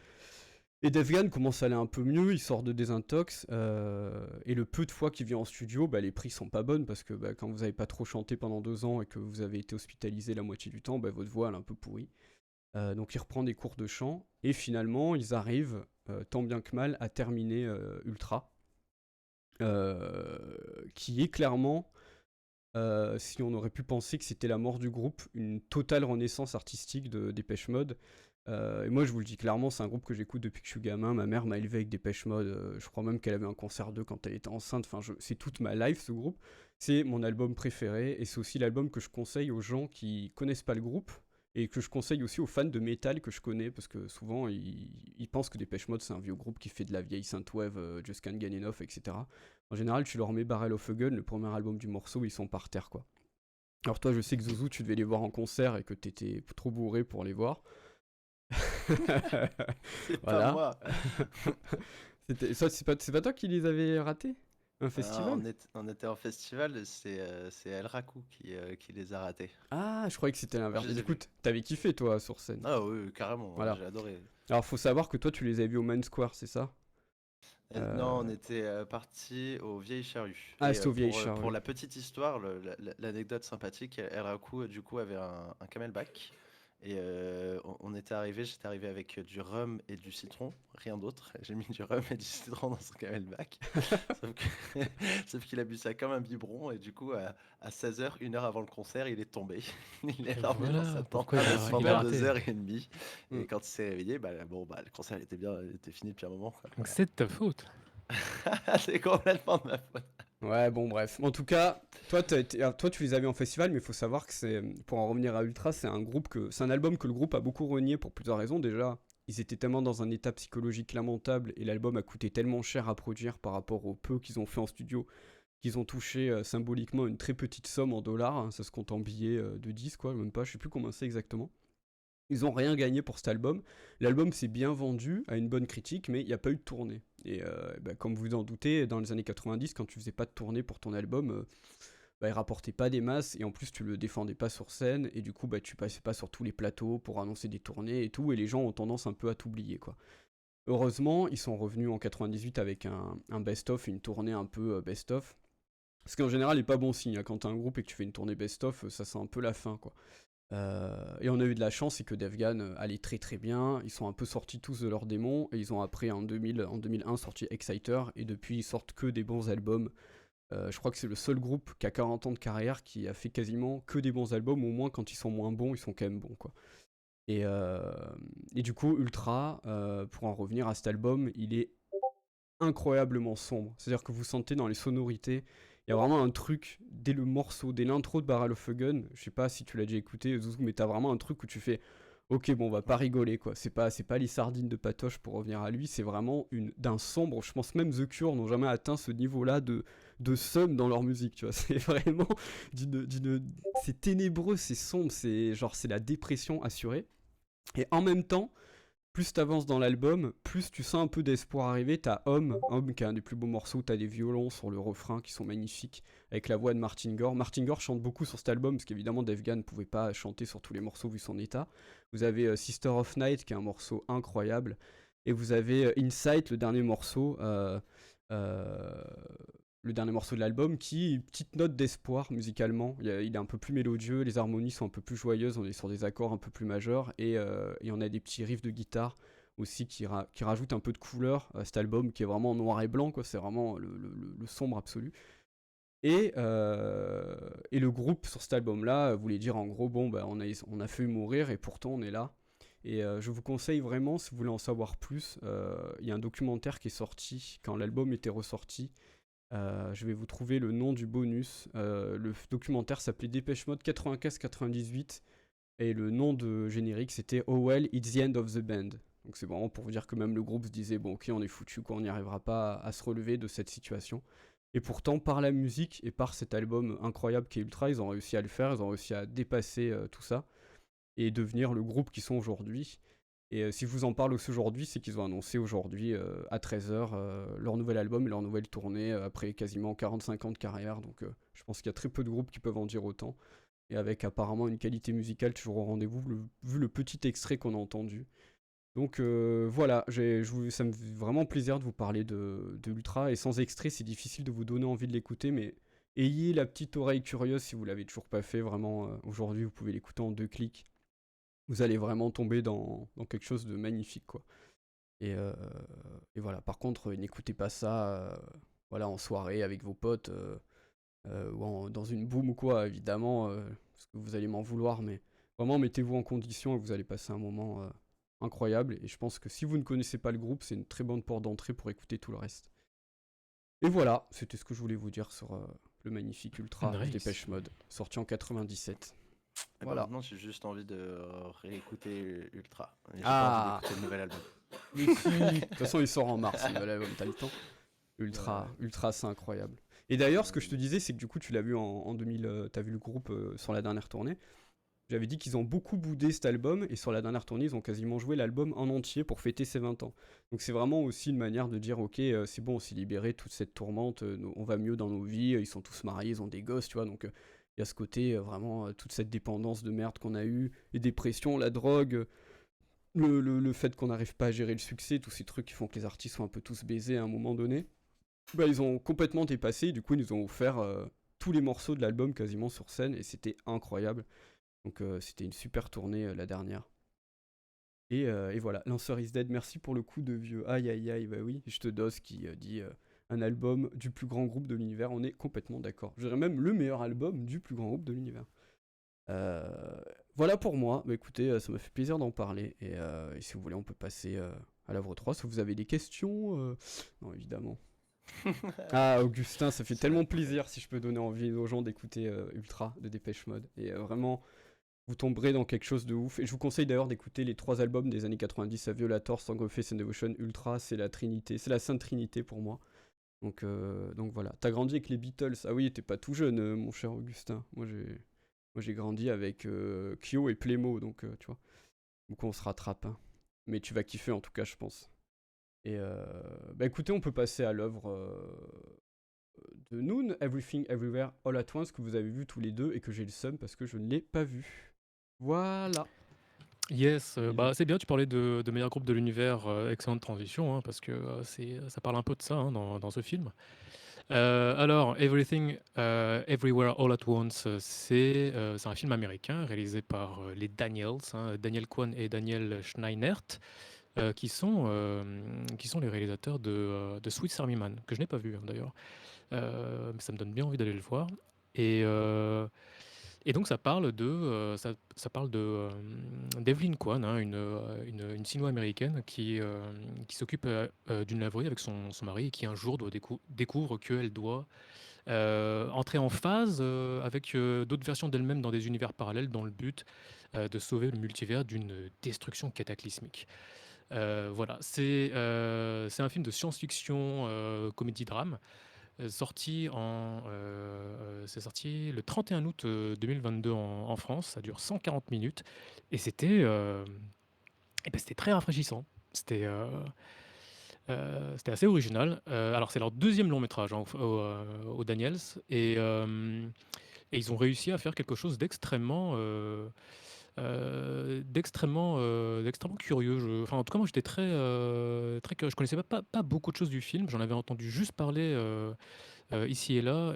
Et Dave Gahan commence à aller un peu mieux, il sort de Désintox, et le peu de fois qu'il vient en studio, les prix sont pas bonnes, parce que quand vous avez pas trop chanté pendant 2 ans et que vous avez été hospitalisé la moitié du temps, votre voix elle est un peu pourrie. Donc il reprend des cours de chant, et finalement ils arrivent, tant bien que mal, à terminer Ultra, qui est clairement... si on aurait pu penser que c'était la mort du groupe, une totale renaissance artistique de Depeche Mode. Et moi, je vous le dis clairement, c'est un groupe que j'écoute depuis que je suis gamin. Ma mère m'a élevé avec Depeche Mode. Je crois même qu'elle avait un concert d'eux quand elle était enceinte. Enfin, c'est toute ma life, ce groupe. C'est mon album préféré. Et c'est aussi l'album que je conseille aux gens qui connaissent pas le groupe. Et que je conseille aussi aux fans de métal que je connais. Parce que souvent, ils pensent que Depeche Mode, c'est un vieux groupe qui fait de la vieille synthwave, Just Can't Get Enough, etc. En général, tu leur mets Barrel of a Gun, le premier album du morceau, ils sont par terre, quoi. Alors toi, je sais que Zouzou, tu devais les voir en concert et que t'étais trop bourré pour les voir. C'est Voilà. pas moi. C'est pas toi qui les avais ratés? Un festival? On était en festival, c'est El Raku qui les a ratés. Ah, je croyais que c'était l'inverse. Je les ai Du coup, vus. t'avais kiffé, toi, sur scène. Ah oui, carrément, Voilà. j'ai adoré. Alors, faut savoir que toi, tu les as vus au Main Square, c'est ça? Non, on était parti aux Vieilles Charrues. Ah, Et c'était aux Vieilles pour Charrues. la petite histoire, l'anecdote sympathique, El Raku, du coup, avait un camelback. Et on était arrivé, j'étais arrivé avec du rhum et du citron, rien d'autre. J'ai mis du rhum et du citron dans son camelback. Sauf que- sauf qu'il a bu ça comme un biberon. Et du coup, à 16h, 1 heure avant le concert, il est tombé. Il est Et dormi dans sa voilà tente pourquoi il a pendant raté. 2h30. Mm. Et quand il s'est réveillé, le concert il était bien, il était fini depuis un moment, quoi. Donc c'est de ta faute. C'est complètement de ma faute. Ouais, bon, bref. En tout cas, toi, tu les as vus en festival, mais il faut savoir que pour en revenir à Ultra, c'est un album que le groupe a beaucoup renié pour plusieurs raisons. Déjà, ils étaient tellement dans un état psychologique lamentable et l'album a coûté tellement cher à produire par rapport au peu qu'ils ont fait en studio qu'ils ont touché symboliquement une très petite somme en dollars. Hein, ça se compte en billets de 10, quoi, même pas, je sais plus comment c'est exactement. Ils ont rien gagné pour cet album. L'album s'est bien vendu, a une bonne critique, mais il n'y a pas eu de tournée. Et comme vous en doutez, dans les années 90, quand tu faisais pas de tournée pour ton album, il rapportait pas des masses, et en plus tu le défendais pas sur scène, et du coup tu passais pas sur tous les plateaux pour annoncer des tournées et tout, et les gens ont tendance un peu à t'oublier, quoi. Heureusement, ils sont revenus en 98 avec un best-of, une tournée un peu best-of. Ce qui en général n'est pas bon signe, hein. Quand t'as un groupe et que tu fais une tournée best-of, ça sent un peu la fin, quoi. Et on a eu de la chance, c'est que Defgan allait très très bien. Ils sont un peu sortis tous de leurs démons et ils ont après en 2001 sorti Exciter et depuis ils sortent que des bons albums. Je crois que c'est le seul groupe qui a 40 ans de carrière qui a fait quasiment que des bons albums, au moins quand ils sont moins bons, ils sont quand même bons, quoi. Et, euh, et du coup, Ultra, pour en revenir à cet album, il est incroyablement sombre. C'est-à-dire que vous sentez dans les sonorités, il y a vraiment un truc, dès le morceau, dès l'intro de Barrel of a Gun, je sais pas si tu l'as déjà écouté, Zouzou, mais t'as vraiment un truc où tu fais, ok, bon, on va pas rigoler, quoi. C'est pas les sardines de Patoche pour revenir à lui, c'est vraiment d'un sombre. Je pense même The Cure n'ont jamais atteint ce niveau-là de somme dans leur musique, tu vois. C'est vraiment c'est ténébreux, c'est sombre, c'est la dépression assurée. Et en même temps, plus t'avances dans l'album, plus tu sens un peu d'espoir arriver. T'as Homme qui est un des plus beaux morceaux, t'as des violons sur le refrain qui sont magnifiques, avec la voix de Martin Gore. Martin Gore chante beaucoup sur cet album, parce qu'évidemment Defgan ne pouvait pas chanter sur tous les morceaux vu son état. Vous avez Sister of Night qui est un morceau incroyable, et vous avez Insight, euh, le dernier morceau de l'album, qui est une petite note d'espoir musicalement. Il est un peu plus mélodieux, les harmonies sont un peu plus joyeuses, on est sur des accords un peu plus majeurs, et on a des petits riffs de guitare aussi qui rajoutent un peu de couleur à cet album qui est vraiment noir et blanc, quoi. C'est vraiment le sombre absolu. Et le groupe sur cet album-là voulait dire en gros, bon, bah, on a fait mourir et pourtant on est là. Et je vous conseille vraiment, si vous voulez en savoir plus, il y a un documentaire qui est sorti quand l'album était ressorti. Je vais vous trouver le nom du bonus. Le documentaire s'appelait Dépêche Mode 95-98 et le nom de générique c'était Oh Well, It's the End of the Band. Donc c'est vraiment pour vous dire que même le groupe se disait bon ok on est foutu quoi, on n'y arrivera pas à se relever de cette situation. Et pourtant par la musique et par cet album incroyable qui est Ultra, ils ont réussi à le faire, ils ont réussi à dépasser tout ça et devenir le groupe qu'ils sont aujourd'hui. Et si je vous en parle aussi aujourd'hui, c'est qu'ils ont annoncé aujourd'hui à 13h leur nouvel album et leur nouvelle tournée après quasiment 45 ans de carrière. Donc je pense qu'il y a très peu de groupes qui peuvent en dire autant. Et avec apparemment une qualité musicale toujours au rendez-vous, vu le petit extrait qu'on a entendu. Donc voilà, ça me fait vraiment plaisir de vous parler de Ultra. Et sans extrait, c'est difficile de vous donner envie de l'écouter, mais ayez la petite oreille curieuse si vous l'avez toujours pas fait. Vraiment, aujourd'hui, vous pouvez l'écouter en 2 clics. Vous allez vraiment tomber dans quelque chose de magnifique, quoi. Et, euh, et voilà, par contre, n'écoutez pas ça voilà, en soirée avec vos potes ou dans une boum ou quoi, évidemment, parce que vous allez m'en vouloir, mais vraiment mettez-vous en condition et vous allez passer un moment incroyable. Et je pense que si vous ne connaissez pas le groupe, c'est une très bonne porte d'entrée pour écouter tout le reste. Et voilà, c'était ce que je voulais vous dire sur le magnifique Ultra de Nice. Dépêche Mode, sorti en 97. Et Voilà. maintenant, j'ai juste envie de réécouter Ultra. Et j'ai Ah. pas envie d'écouter le nouvel album. Mais si, de toute façon, il sort en mars, le nouvel album, t'as le temps. Ultra, c'est incroyable. Et d'ailleurs, ce que je te disais, c'est que du coup, tu l'as vu en 2000, t'as vu le groupe sur la dernière tournée. J'avais dit qu'ils ont beaucoup boudé cet album, et sur la dernière tournée, ils ont quasiment joué l'album en entier pour fêter ses 20 ans. Donc c'est vraiment aussi une manière de dire, ok, c'est bon, on s'est libéré de toute cette tourmente, on va mieux dans nos vies, ils sont tous mariés, ils ont des gosses, tu vois, donc il y a ce côté, vraiment, toute cette dépendance de merde qu'on a eue, les dépressions, la drogue, le fait qu'on n'arrive pas à gérer le succès, tous ces trucs qui font que les artistes sont un peu tous baisés à un moment donné, bah, ils ont complètement dépassé, du coup ils nous ont offert tous les morceaux de l'album quasiment sur scène, et c'était incroyable. Donc c'était une super tournée la dernière. Et voilà, Lancer is Dead, merci pour le coup de vieux. Aïe aïe aïe, bah oui, je te dose qui dit un album du plus grand groupe de l'univers, on est complètement d'accord. Je dirais même le meilleur album du plus grand groupe de l'univers. Euh, voilà pour moi, bah écoutez, ça m'a fait plaisir d'en parler, et si vous voulez on peut passer à l'œuvre 3, si vous avez des questions, non évidemment. Ah Augustin, ça fait C'est la tellement première. plaisir si je peux donner envie aux gens d'écouter Ultra de Dépêche Mode, et vraiment vous tomberez dans quelque chose de ouf. Et je vous conseille d'ailleurs d'écouter les 3 albums des années 90 à Violator, Song of Faith and Devotion, Ultra, c'est la trinité, c'est la sainte trinité pour moi. Donc voilà. T'as grandi avec les Beatles. Ah oui, t'es pas tout jeune, mon cher Augustin. Moi j'ai grandi avec Kyo et Playmo, donc tu vois. Donc on se rattrape, hein. Mais tu vas kiffer en tout cas, je pense. Et bah écoutez, on peut passer à l'œuvre de Noon, Everything Everywhere All at Once, que vous avez vu tous les deux et que j'ai le seum parce que je ne l'ai pas vu. Voilà. Yes, Bisous. bah, c'est bien, tu parlais de meilleur groupe de l'univers, excellente transition, hein, parce que ça parle un peu de ça hein, dans ce film. Alors, Everything, Everywhere All at Once, c'est un film américain réalisé par les Daniels, hein, Daniel Kwan et Daniel Scheinert, qui sont les réalisateurs de Swiss Army Man, que je n'ai pas vu hein, d'ailleurs. Mais ça me donne bien envie d'aller le voir. Et, euh, et donc ça parle d'Evelyn Kwan, hein, une sino-américaine qui s'occupe d'une laverie avec son mari et qui un jour découvre qu'elle doit entrer en phase avec d'autres versions d'elle-même dans des univers parallèles dans le but de sauver le multivers d'une destruction cataclysmique. Voilà, c'est un film de science-fiction, comédie-drame c'est sorti le 31 août 2022 en France. Ça dure 140 minutes et c'était très rafraîchissant. C'était assez original. Alors, c'est leur deuxième long métrage hein, aux Daniels et ils ont réussi à faire quelque chose d'extrêmement curieux. Enfin, en tout cas, moi, j'étais très curieux. Je connaissais pas beaucoup de choses du film. J'en avais entendu juste parler ici et là,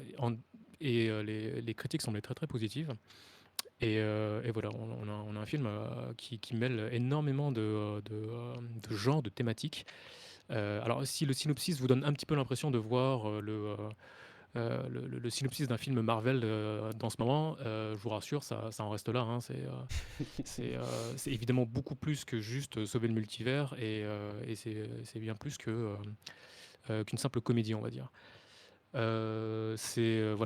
les critiques semblaient très très positives. Et voilà, on a un film qui mêle énormément de genres, de thématiques. Alors, si le synopsis vous donne un petit peu l'impression de voir le synopsis d'un film Marvel dans ce moment, je vous rassure, ça en reste là, hein. C'est évidemment beaucoup plus que juste sauver le multivers et c'est bien plus qu'une simple comédie, on va dire. Voilà,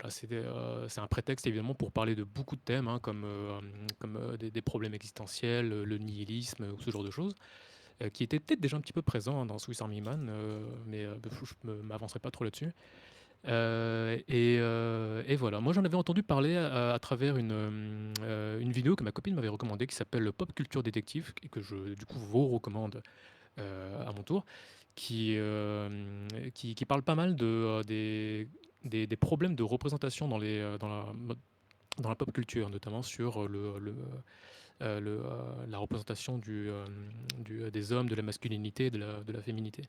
c'est un prétexte évidemment pour parler de beaucoup de thèmes, hein, comme des problèmes existentiels, le nihilisme ou ce genre de choses, qui étaient peut-être déjà un petit peu présents hein, dans Swiss Army Man, mais je ne m'avancerai pas trop là-dessus. Et voilà, moi j'en avais entendu parler à travers une vidéo que ma copine m'avait recommandée qui s'appelle Pop Culture Détective et que je du coup vous recommande à mon tour, qui parle pas mal des problèmes de représentation dans la pop culture, notamment sur la représentation des hommes, de la masculinité, de la féminité.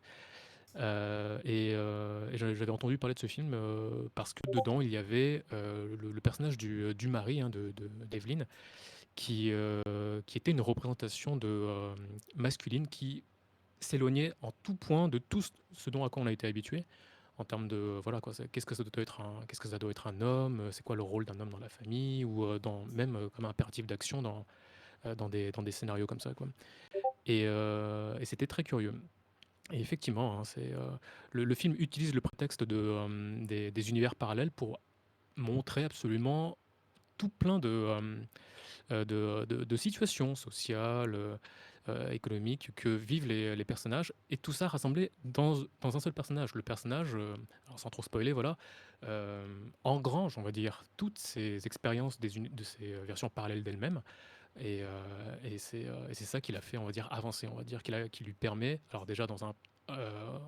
Et j'avais entendu parler de ce film parce que dedans il y avait le personnage du mari hein, d'Evelyn qui était une représentation masculine qui s'éloignait en tout point de tout ce dont à quoi on a été habitué en termes de voilà quoi, qu'est-ce que ça doit être un homme, c'est quoi le rôle d'un homme dans la famille ou même comme impératif d'action dans des scénarios comme ça quoi. Et c'était très curieux. Et effectivement, hein, le film utilise le prétexte des univers parallèles pour montrer absolument tout plein de situations sociales, économiques que vivent les personnages, et tout ça rassemblé dans un seul personnage. Le personnage, alors sans trop spoiler, voilà, engrange, on va dire, toutes ces expériences de ces versions parallèles d'elle-même, et c'est ça qui l'a fait, on va dire, avancer, on va dire, qui lui permet, alors déjà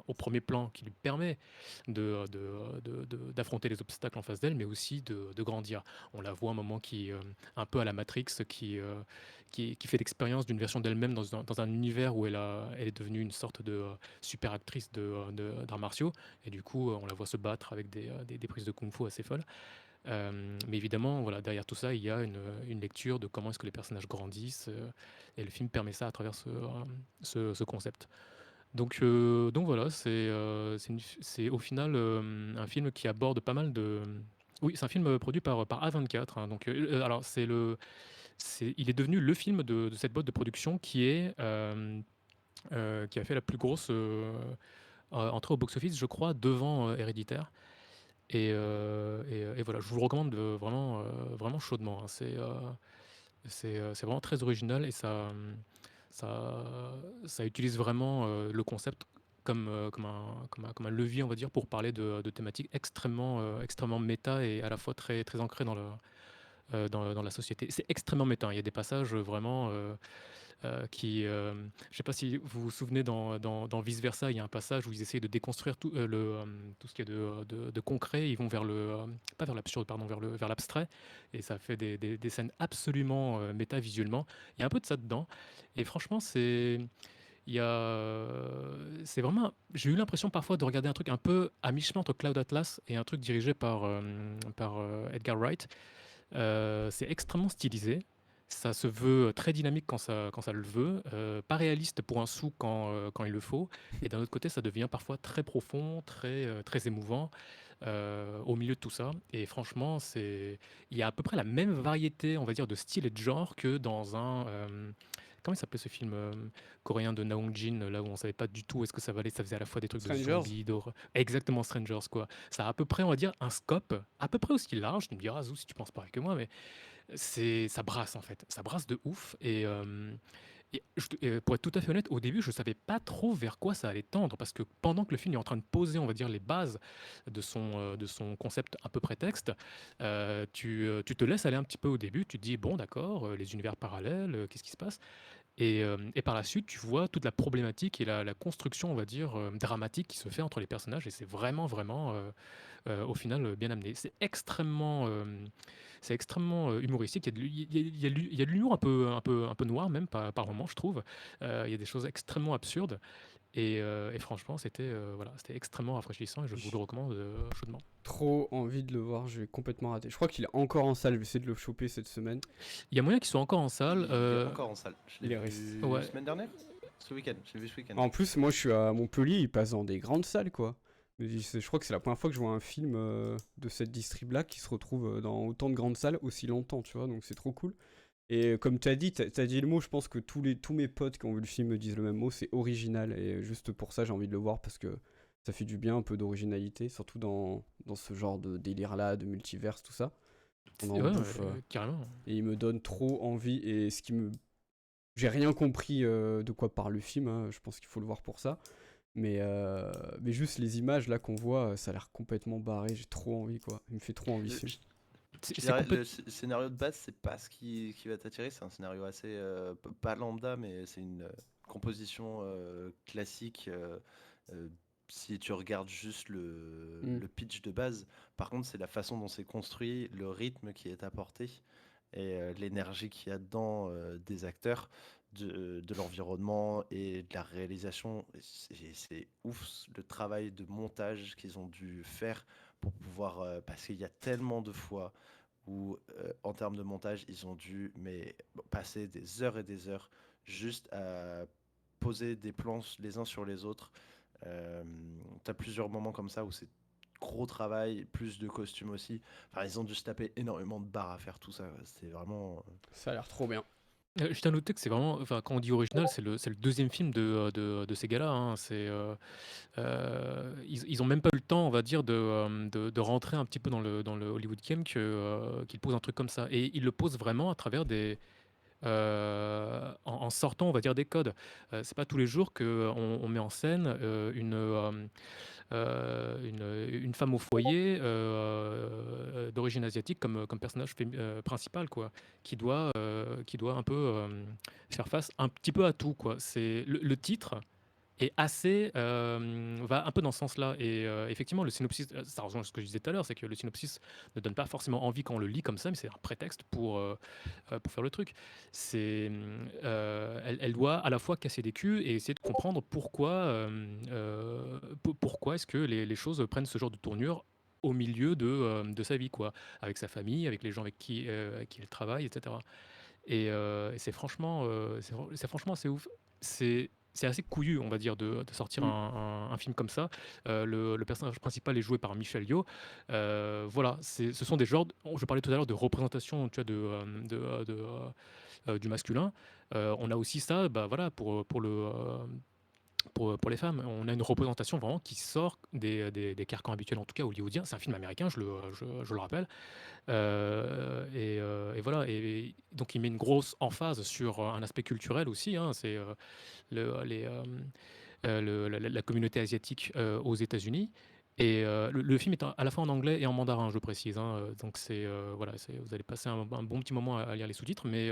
au premier plan, qui lui permet d'affronter les obstacles en face d'elle, mais aussi de grandir. On la voit un moment qui, un peu à la Matrix, qui fait l'expérience d'une version d'elle-même dans un univers où elle est devenue une sorte de super actrice d'arts martiaux, et du coup, on la voit se battre avec des prises de kung-fu assez folles. Mais évidemment, voilà, derrière tout ça, il y a une lecture de comment est-ce que les personnages grandissent, et le film permet ça à travers ce concept. Donc voilà, c'est au final un film qui aborde pas mal de... Oui, c'est un film produit par A24, hein, donc alors il est devenu le film de cette boîte de production qui a fait la plus grosse entrée au box-office, je crois, devant Héréditaire. Et voilà, je vous le recommande vraiment, vraiment chaudement, hein. C'est vraiment très original et ça, ça utilise vraiment le concept comme un levier, on va dire, pour parler de thématiques extrêmement méta et à la fois très, très ancrées dans la société. C'est extrêmement méta, hein. Il y a des passages vraiment je sais pas si vous vous souvenez dans Vice Versa, il y a un passage où ils essayent de déconstruire tout ce qui est de concret. Ils vont pas vers l'absurde, pardon, vers l'abstrait. Et ça fait des scènes absolument méta visuellement. Il y a un peu de ça dedans. Et franchement, c'est vraiment, j'ai eu l'impression parfois de regarder un truc un peu à mi-chemin entre Cloud Atlas et un truc dirigé par Edgar Wright. C'est extrêmement stylisé. Ça se veut très dynamique quand ça le veut, pas réaliste pour un sou quand il le faut. Et d'un autre côté, ça devient parfois très profond, très émouvant au milieu de tout ça. Et franchement, il y a à peu près la même variété, on va dire, de style et de genre que dans un... comment il s'appelait ce film coréen de Naong Jin, là où on savait pas du tout où est-ce que ça allait. Ça faisait à la fois des trucs de Strangers. zombies, d'horreur. Exactement, Strangers, quoi. Ça a à peu près, on va dire, un scope à peu près aussi large. Tu me diras, Zou, si tu penses pareil que moi, mais ça brasse en fait. Ça brasse de ouf. Et pour être tout à fait honnête, au début, je savais pas trop vers quoi ça allait tendre parce que pendant que le film est en train de poser, on va dire, les bases de son concept un peu prétexte, tu te laisses aller un petit peu au début. Tu te dis, bon, d'accord, les univers parallèles, qu'est-ce qui se passe? Et par la suite, tu vois toute la problématique et la construction, on va dire, dramatique qui se fait entre les personnages. Et c'est vraiment, vraiment, au final, bien amené. C'est extrêmement humoristique. Il y a de l'humour un peu noir, même par moment, je trouve. Il y a des choses extrêmement absurdes. Et franchement, voilà, c'était extrêmement rafraîchissant et je vous le J'ai recommande chaudement. trop envie de le voir, je vais complètement rater. Je crois qu'il est encore en salle, je vais essayer de le choper cette semaine. Il y a moyen qu'ils soient encore en salle. Il est encore en salle. Je Il l'ai est resté. vu Ouais. semaine dernière. Ce week-end. Je l'ai vu ce week-end. En plus, moi je suis à Montpellier, il passe dans des grandes salles quoi. Mais je crois que c'est la première fois que je vois un film de cette distrib là qui se retrouve dans autant de grandes salles aussi longtemps, tu vois, donc c'est trop cool. Et comme tu as dit, t'as dit le mot, je pense que tous mes potes qui ont vu le film me disent le même mot, c'est original. Et juste pour ça, j'ai envie de le voir parce que ça fait du bien, un peu d'originalité, surtout dans ce genre de délire-là, de multiverse, tout ça. On en Ouais, bouffe. carrément. Et il me donne trop envie. Et ce qui me. J'ai rien compris de quoi parle le film, hein, je pense qu'il faut le voir pour ça. Mais juste les images là qu'on voit, ça a l'air complètement barré, j'ai trop envie quoi. Il me fait trop envie ce film. Je C'est dirais, complètement. scénario de base, c'est pas ce qui va t'attirer. C'est un scénario assez, pas lambda, mais c'est une composition classique. Euh, Si tu regardes juste Mm. le pitch de base, par contre, c'est la façon dont c'est construit, le rythme qui est apporté et l'énergie qu'il y a dedans des acteurs, de l'environnement et de la réalisation. C'est ouf le travail de montage qu'ils ont dû faire pour pouvoir, parce qu'il y a tellement de fois où, en termes de montage, ils ont dû passer des heures et des heures juste à poser des plans les uns sur les autres. T'as plusieurs moments comme ça où c'est gros travail, plus de costumes aussi. Enfin, ils ont dû se taper énormément de barres à faire tout ça. C'était vraiment. Ça a l'air trop bien. Je tiens à noter que c'est vraiment, enfin, quand on dit original, c'est le deuxième film de ces gars-là, hein. Ils ont même pas eu le temps, on va dire, de rentrer un petit peu dans le Hollywood Game qu'ils posent un truc comme ça. Et ils le posent vraiment à travers en sortant, on va dire, des codes. C'est pas tous les jours qu'on met en scène une femme au foyer d'origine asiatique comme personnage principal, quoi, qui doit un peu faire face un petit peu à tout, quoi. C'est le titre est assez va un peu dans ce sens-là. Et effectivement, le synopsis, ça rejoint ce que je disais tout à l'heure, c'est que le synopsis ne donne pas forcément envie quand on le lit comme ça, mais c'est un prétexte pour faire le truc. Elle doit à la fois casser des culs et essayer de comprendre pourquoi est-ce que les choses prennent ce genre de tournure au milieu de sa vie, quoi, avec sa famille, avec les gens avec qui elle travaille, etc. Et c'est franchement assez ouf. C'est assez couillu, on va dire, de sortir Mm. un film comme ça. Le personnage principal est joué par Michel Yeoh. Voilà, ce sont des genres. Je parlais tout à l'heure de représentation, tu vois, du masculin. On a aussi ça, bah voilà, pour les femmes. On a une représentation vraiment qui sort des carcans habituels, en tout cas hollywoodiens. C'est un film américain, je le rappelle. Et voilà. Et donc, il met une grosse emphase sur un aspect culturel aussi, hein. C'est la communauté asiatique aux États-Unis. Et le film est à la fois en anglais et en mandarin, je précise, hein. Donc, voilà, vous allez passer un bon petit moment à lire les sous-titres, mais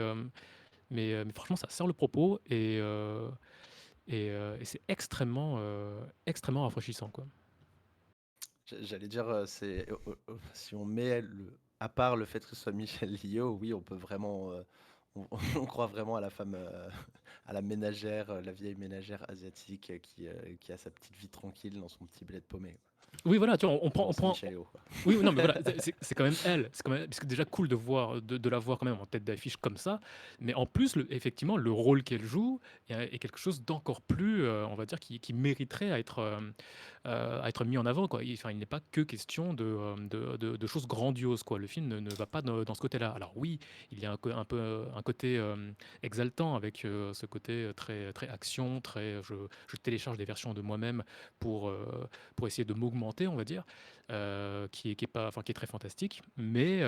franchement, ça sert le propos et c'est extrêmement rafraîchissant, quoi. J'allais dire, si on met à part le fait que ce soit Michel Yeoh, oui, on peut vraiment, on croit vraiment à la femme, à la ménagère, la vieille ménagère asiatique qui a sa petite vie tranquille dans son petit bled paumé. Oui, voilà, tu vois, Bon, c'est Michel Yeoh, quoi. oui, non, mais voilà, c'est quand même elle. C'est quand même, parce que déjà cool de la voir quand même en tête d'affiche comme ça. Mais en plus, effectivement, le rôle qu'elle joue est quelque chose d'encore plus, on va dire, qui mériterait à être mis en avant, quoi. Enfin, il n'est pas que question de choses grandioses, quoi. Le film ne va pas dans ce côté-là. Alors oui, il y a un peu un côté exaltant avec ce côté très, très action, je télécharge des versions de moi-même pour essayer de m'augmenter, on va dire, qui est pas, enfin, qui est très fantastique, mais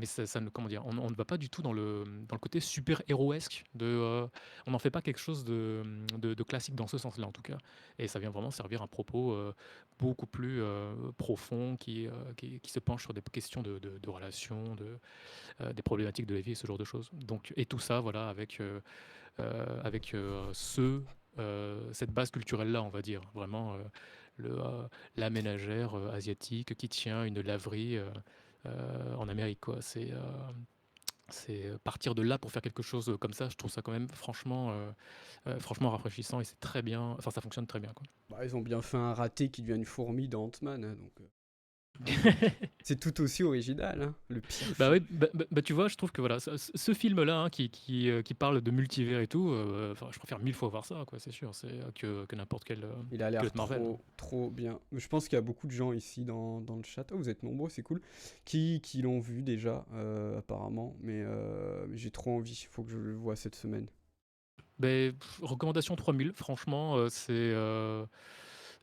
ça comment dire, on ne va pas du tout dans le côté super héroesque on n'en fait pas quelque chose de classique dans ce sens-là en tout cas, et ça vient vraiment servir un propos beaucoup plus profond qui se penche sur des questions de relations, des problématiques de la vie et ce genre de choses. Donc, et tout ça, voilà, avec cette base culturelle-là, on va dire, vraiment la ménagère asiatique qui tient une laverie en Amérique, quoi. C'est partir de là pour faire quelque chose comme ça, je trouve ça quand même franchement rafraîchissant et c'est très bien, enfin ça fonctionne très bien, quoi. Bah, ils ont bien fait un raté qui devient une fourmi dans Ant-Man, hein, donc c'est tout aussi original, hein. Le pire, Bah c'est... oui, bah, tu vois, je trouve que voilà, ce film-là, hein, qui parle de multivers et tout, enfin, je préfère 1000 fois voir ça, quoi, c'est sûr, que n'importe Il a quel l'air autre Marvel. trop bien. Je pense qu'il y a beaucoup de gens ici dans le chat. Oh, vous êtes nombreux, c'est cool. Qui l'ont vu déjà, apparemment. Mais j'ai trop envie. Il faut que je le voie cette semaine. Recommandation 3000, franchement,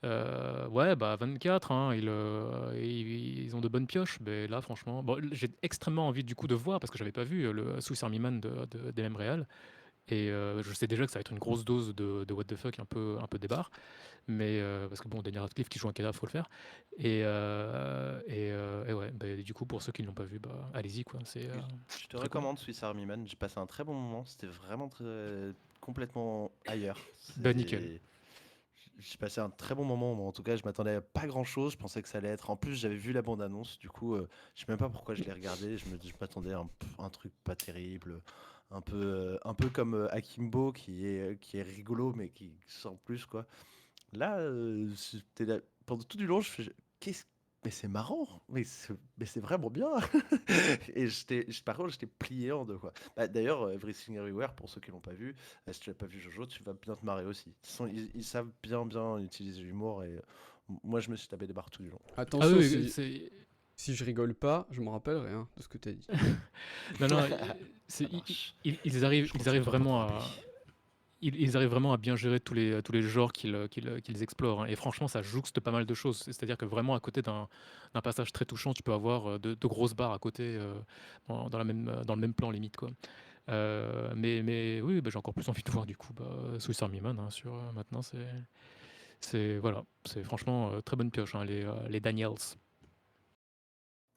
ouais, bah 24, hein, ils ont de bonnes pioches. Mais là, franchement, bon, j'ai extrêmement envie du coup de voir parce que j'avais pas vu le Swiss Army Man des mêmes réals. Et je sais déjà que ça va être une grosse dose de what the fuck un peu débarre. Mais parce que bon, Daniel Radcliffe qui joue un cadavre, faut le faire. Et ouais, bah, du coup, pour ceux qui ne l'ont pas vu, bah, allez-y, quoi. C'est Je te très cool. recommande Swiss Army Man. J'ai passé un très bon moment. C'était vraiment complètement ailleurs. Bah, nickel. J'ai passé un très bon moment. Moi, en tout cas, je m'attendais à pas grand-chose. Je pensais que ça allait être. En plus, j'avais vu la bande-annonce. Du coup, je sais même pas pourquoi je l'ai regardé. Je m'attendais à un truc pas terrible. Un peu comme Akimbo, qui est rigolo, mais qui sans plus, quoi. Là, pendant tout du long, je fais, qu'est-ce mais c'est marrant, mais c'est vraiment bien. Et par contre, j'étais plié en deux, quoi. Bah, d'ailleurs, Everything Everywhere, pour ceux qui l'ont pas vu, si tu l'as pas vu Jojo, tu vas bien te marrer aussi. Ils savent bien utiliser l'humour et moi, je me suis tapé des barres tout du long. Ah Attention, oui, c'est. si je rigole pas, je me rappellerai hein, de ce que t'as dit. Non, non, Ça marche. ils arrivent, Je contiens pas beaucoup râpé. ils arrivent vraiment à bien gérer tous les genres qu'ils explorent, hein. Et franchement, ça jouxte pas mal de choses. C'est-à-dire que vraiment, à côté d'un passage très touchant, tu peux avoir de grosses barres à côté, dans le même plan limite, quoi. Mais oui, bah, j'ai encore plus envie de voir du coup Swiss Army Man, hein, maintenant. Voilà, c'est franchement très bonne pioche, hein, les Daniels.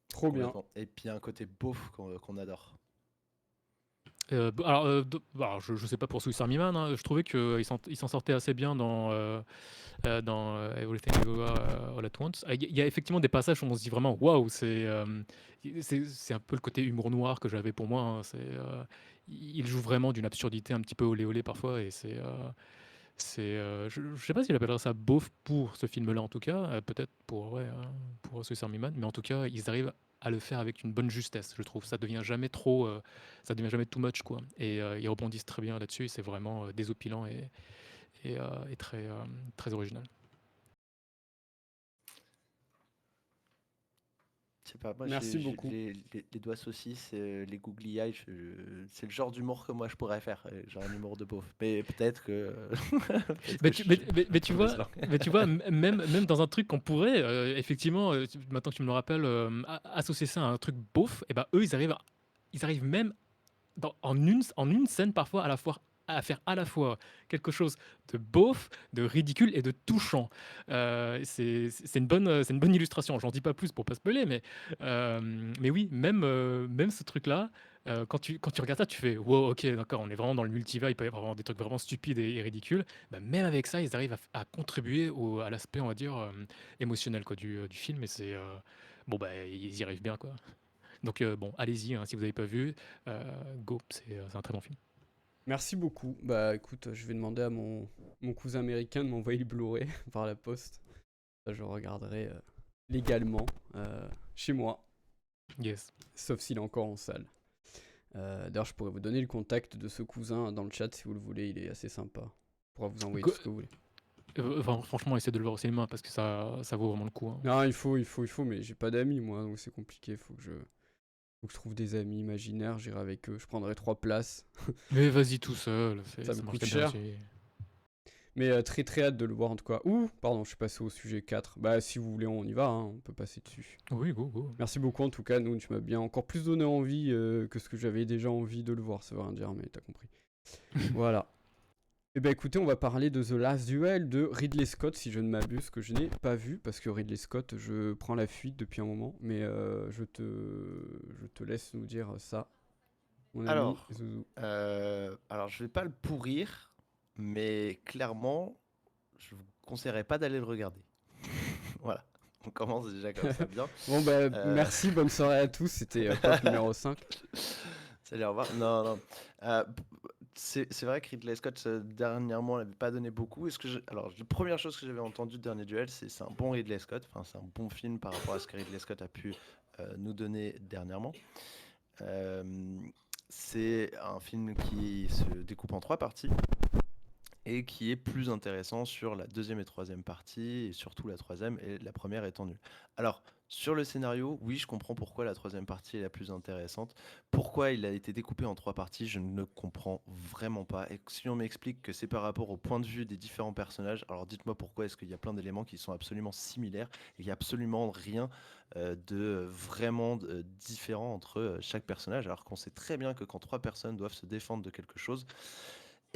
Trop bien. Complètement. Et puis, il y a un côté beauf qu'on adore. Je sais pas pour Swiss Army Man, hein, je trouvais qu'il s'en sortait assez bien dans Everything Everywhere All at Once. Il y a effectivement des passages où on se dit vraiment waouh, c'est un peu le côté humour noir que j'avais pour moi, hein. Il joue vraiment d'une absurdité un petit peu olé olé parfois, et je sais pas s'il appellerait ça beauf pour ce film-là en tout cas, peut-être pour, ouais, pour Swiss Army Man, mais en tout cas, ils arrivent à le faire avec une bonne justesse, je trouve. Ça devient jamais too much, quoi. Et ils rebondissent très bien là-dessus, et c'est vraiment désopilant et très original. Je sais pas, moi Merci j'ai beaucoup. les doigts saucisses, les googly eyes, c'est le genre d'humour que moi je pourrais faire. J'ai un humour de beauf. Mais peut-être que, peut-être que Mais je tu, suis mais tu mauvaise vois, langue. même dans un truc qu'on pourrait, effectivement, maintenant que tu me le rappelles, associer ça à un truc beauf, et ben eux, ils arrivent même en une scène parfois à faire à la fois quelque chose de beauf, de ridicule et de touchant. C'est une bonne illustration. J'en dis pas plus pour pas spoiler, mais oui, même ce truc-là, quand tu regardes ça, tu fais wow, ok, d'accord, on est vraiment dans le multivers, il peut y avoir vraiment des trucs vraiment stupides et ridicules. Bah, même avec ça, ils arrivent à contribuer à l'aspect, on va dire, émotionnel quoi, du film, et bon, bah, ils y arrivent bien, quoi. Donc bon, allez-y, hein, si vous n'avez pas vu, go, c'est un très bon film. Merci beaucoup. Bah écoute, je vais demander à mon cousin américain de m'envoyer le Blu-ray par la poste. Ça, je regarderai légalement chez moi, Yes. sauf s'il est encore en salle. D'ailleurs, je pourrais vous donner le contact de ce cousin dans le chat si vous le voulez, il est assez sympa. Il pourra vous envoyer tout Go- ce que vous voulez. enfin, franchement, essayez de le voir au cinéma parce que ça vaut vraiment le coup, hein. Non, il faut, mais j'ai pas d'amis moi, donc c'est compliqué. Faut que je trouve des amis imaginaires, j'irai avec eux. Je prendrai 3 places. Mais vas-y tout seul, Ça me ça marche coûte très bien cher. aussi. Mais très très hâte de le voir en tout cas. Ouh, pardon, je suis passé au sujet 4. Bah si vous voulez, on y va, hein, on peut passer dessus. Oui, go, go. Merci beaucoup en tout cas, nous, tu m'as bien encore plus donné envie que ce que j'avais déjà envie de le voir, ça veut rien dire, mais t'as compris. Voilà. Et ben écoutez, on va parler de The Last Duel de Ridley Scott, si je ne m'abuse, que je n'ai pas vu, parce que Ridley Scott, je prends la fuite depuis un moment, mais je te laisse nous dire ça, mon ami Alors, Zouzou. alors je vais pas le pourrir, mais clairement, je vous conseillerais pas d'aller le regarder. Voilà, on commence déjà comme ça bien. Bon bah Euh, merci, bonne soirée à tous, c'était Pop numéro 5. Salut, au revoir. Non, non. C'est vrai que Ridley Scott, dernièrement, n'avait pas donné beaucoup. Alors, la première chose que j'avais entendue de Dernier Duel, c'est un bon Ridley Scott. Enfin, c'est un bon film par rapport à ce que Ridley Scott a pu nous donner dernièrement. Euh, c'est un film qui se découpe en 3 parties et qui est plus intéressant sur la deuxième et troisième partie, et surtout la troisième, et la première étant nulle. Alors, sur le scénario, oui, je comprends pourquoi la troisième partie est la plus intéressante. Pourquoi il a été découpé en 3 parties, je ne comprends vraiment pas. Et si on m'explique que c'est par rapport au point de vue des différents personnages, alors dites-moi pourquoi est-ce qu'il y a plein d'éléments qui sont absolument similaires, et il n'y a absolument rien de vraiment différent entre chaque personnage, alors qu'on sait très bien que quand 3 personnes doivent se défendre de quelque chose,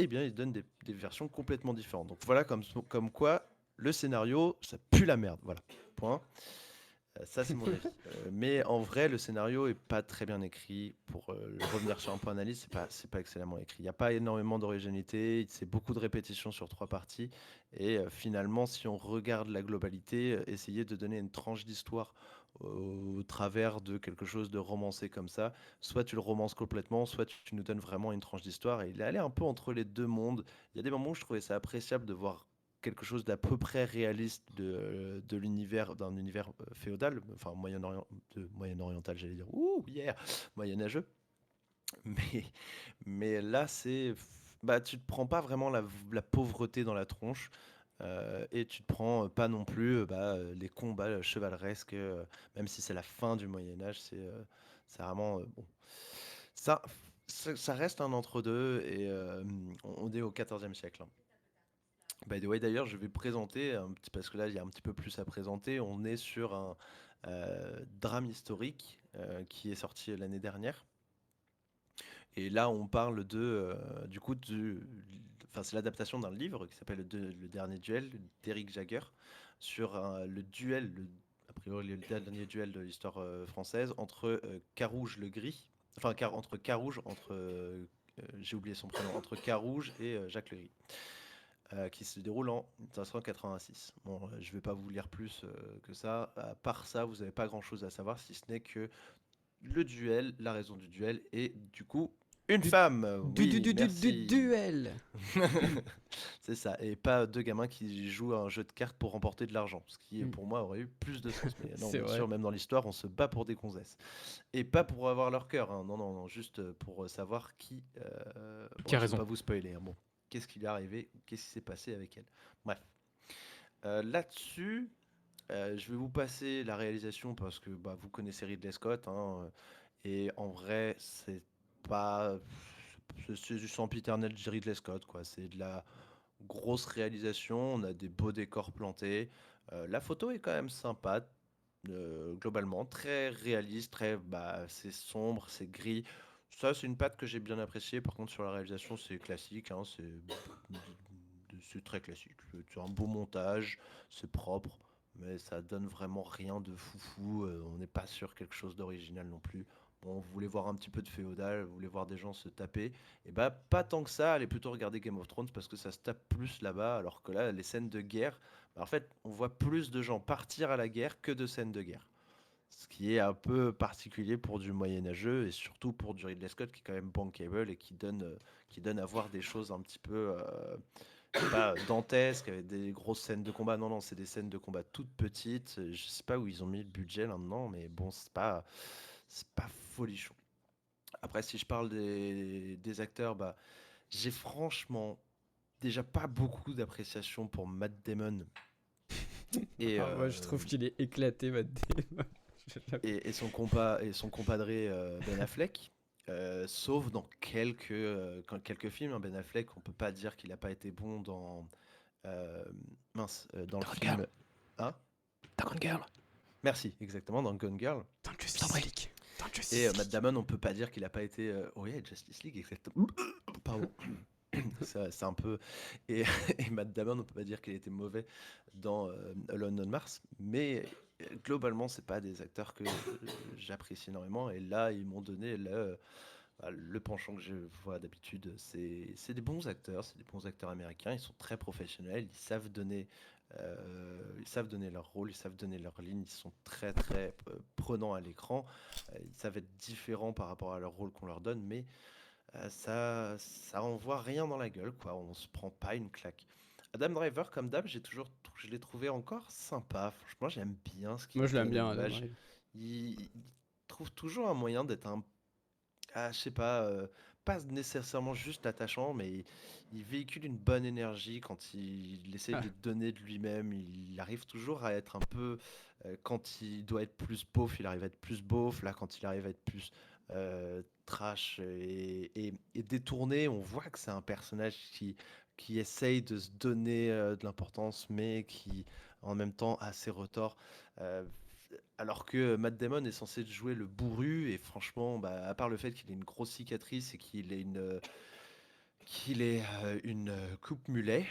eh bien, ils donnent des versions complètement différentes. Donc voilà, comme quoi, le scénario, ça pue la merde. Voilà, point. Ça, c'est mon avis. Mais en vrai, le scénario est pas très bien écrit. Pour revenir sur un point d'analyse, c'est pas excellemment écrit. Il n'y a pas énormément d'originalité. C'est beaucoup de répétitions sur 3 parties. Et finalement, si on regarde la globalité, essayer de donner une tranche d'histoire au travers de quelque chose de romancé comme ça, soit tu le romances complètement, soit tu nous donnes vraiment une tranche d'histoire. Et il est allé un peu entre les deux mondes. Il y a des moments où je trouvais ça appréciable de voir quelque chose d'à peu près réaliste de l'univers, d'un univers féodal, enfin moyen-oriental, j'allais dire, ouh, yeah, moyenâgeux. Mais, mais là, bah, tu te prends pas vraiment la pauvreté dans la tronche. Et tu te prends pas non plus les combats chevaleresques, même si c'est la fin du Moyen Âge, c'est vraiment bon. Ça, ça reste un entre-deux, et on est au XIVe siècle, hein. By the way, d'ailleurs, je vais présenter, parce que là, il y a un petit peu plus à présenter. On est sur un drame historique qui est sorti l'année dernière. Et là, on parle du coup, enfin, c'est l'adaptation d'un livre qui s'appelle Le Dernier Duel d'Éric Jagger sur le duel, a priori le dernier duel de l'histoire française entre Carouge le Gris, Enfin, entre Carouge, j'ai oublié son prénom, entre Carouge et Jacques Léry, qui se déroule en 1986. Bon, je vais pas vous lire plus que ça. À part ça, vous n'avez pas grand-chose à savoir, si ce n'est que le duel, la raison du duel, est du coup une Du, femme. Oui, du merci. duel. C'est ça, et pas deux gamins qui jouent à un jeu de cartes pour remporter de l'argent, ce qui Mm, pour moi aurait eu plus de sens. Mais non, c'est bien vrai. sûr, même dans l'histoire, on se bat pour des gonzesses. Et pas pour avoir leur cœur, hein. Non, non, non, juste pour savoir qui... Qui Bon, a je vais raison. pas vous spoiler, hein. Bon, qu'est-ce qui lui est arrivé, qu'est-ce qui s'est passé avec elle. Bref. Là-dessus, je vais vous passer la réalisation parce que bah, vous connaissez Ridley Scott, hein, et en vrai, c'est pas... C'est du sempiternel de Ridley Scott, quoi. C'est de la grosse réalisation, on a des beaux décors plantés. La photo est quand même sympa, globalement, très réaliste, c'est sombre, c'est gris. Ça, c'est une patte que j'ai bien appréciée. Par contre, sur la réalisation, c'est classique, hein, c'est très classique. C'est un beau montage, c'est propre, mais ça donne vraiment rien de foufou. On n'est pas sur quelque chose d'original non plus. Bon, vous voulez voir un petit peu de féodal, vous voulez voir des gens se taper, et bah pas tant que ça, allez plutôt regarder Game of Thrones parce que ça se tape plus là-bas, alors que là, les scènes de guerre, bah, en fait, on voit plus de gens partir à la guerre que de scènes de guerre. Ce qui est un peu particulier pour du moyenâgeux et surtout pour du Ridley Scott qui est quand même bankable et qui donne à voir des choses un petit peu, je sais pas, dantesques avec des grosses scènes de combat. Non, non, c'est des scènes de combat toutes petites. Je sais pas où ils ont mis le budget là-dedans, mais bon, c'est pas folichon. Après, si je parle des acteurs, bah, j'ai franchement déjà pas beaucoup d'appréciation pour Matt Damon et, Ah, moi, je trouve qu'il est éclaté, Matt Damon. et son compadré Ben Affleck. Sauf dans quelques films, hein. Ben Affleck, on peut pas dire qu'il a pas été bon euh, dans le Gone film. Girl. Hein? Gone Girl. Merci, exactement, dans Gone Girl. Dans T'en Justice prie. League. Dans Et Justice Matt League. Damon, on peut pas dire qu'il a pas été. Oui, Justice League, exactement. Pardon. C'est un peu. Et, et Matt Damon, on peut pas dire qu'il était mauvais dans Alone on Mars, mais globalement, c'est pas des acteurs que j'apprécie énormément. Et là, ils m'ont donné le penchant que je vois d'habitude. C'est des bons acteurs, c'est des bons acteurs américains. Ils sont très professionnels, ils savent donner leur rôle, ils savent donner leur ligne. Ils sont très très prenants à l'écran. Ils savent être différents par rapport à leur rôle qu'on leur donne, mais ça envoie rien dans la gueule, quoi. On se prend pas une claque. Adam Driver, comme d'hab, je l'ai trouvé encore sympa. Franchement, j'aime bien ce Moi, qu'il je l'aime donne à bien, Adam l'image. Driver. Il trouve toujours un moyen d'être je sais pas, pas nécessairement juste attachant, mais il véhicule une bonne énergie quand il essaie Ah, de donner de lui-même. Il arrive toujours à être un peu, quand il doit être plus beauf, il arrive à être plus beauf. Là, quand il arrive à être plus trash et détourné, on voit que c'est un personnage qui essaye de se donner de l'importance, mais qui en même temps a ses retors. Euh, Alors que Matt Damon est censé jouer le bourru, et franchement, bah, à part le fait qu'il ait une grosse cicatrice et qu'il ait une coupe mulet,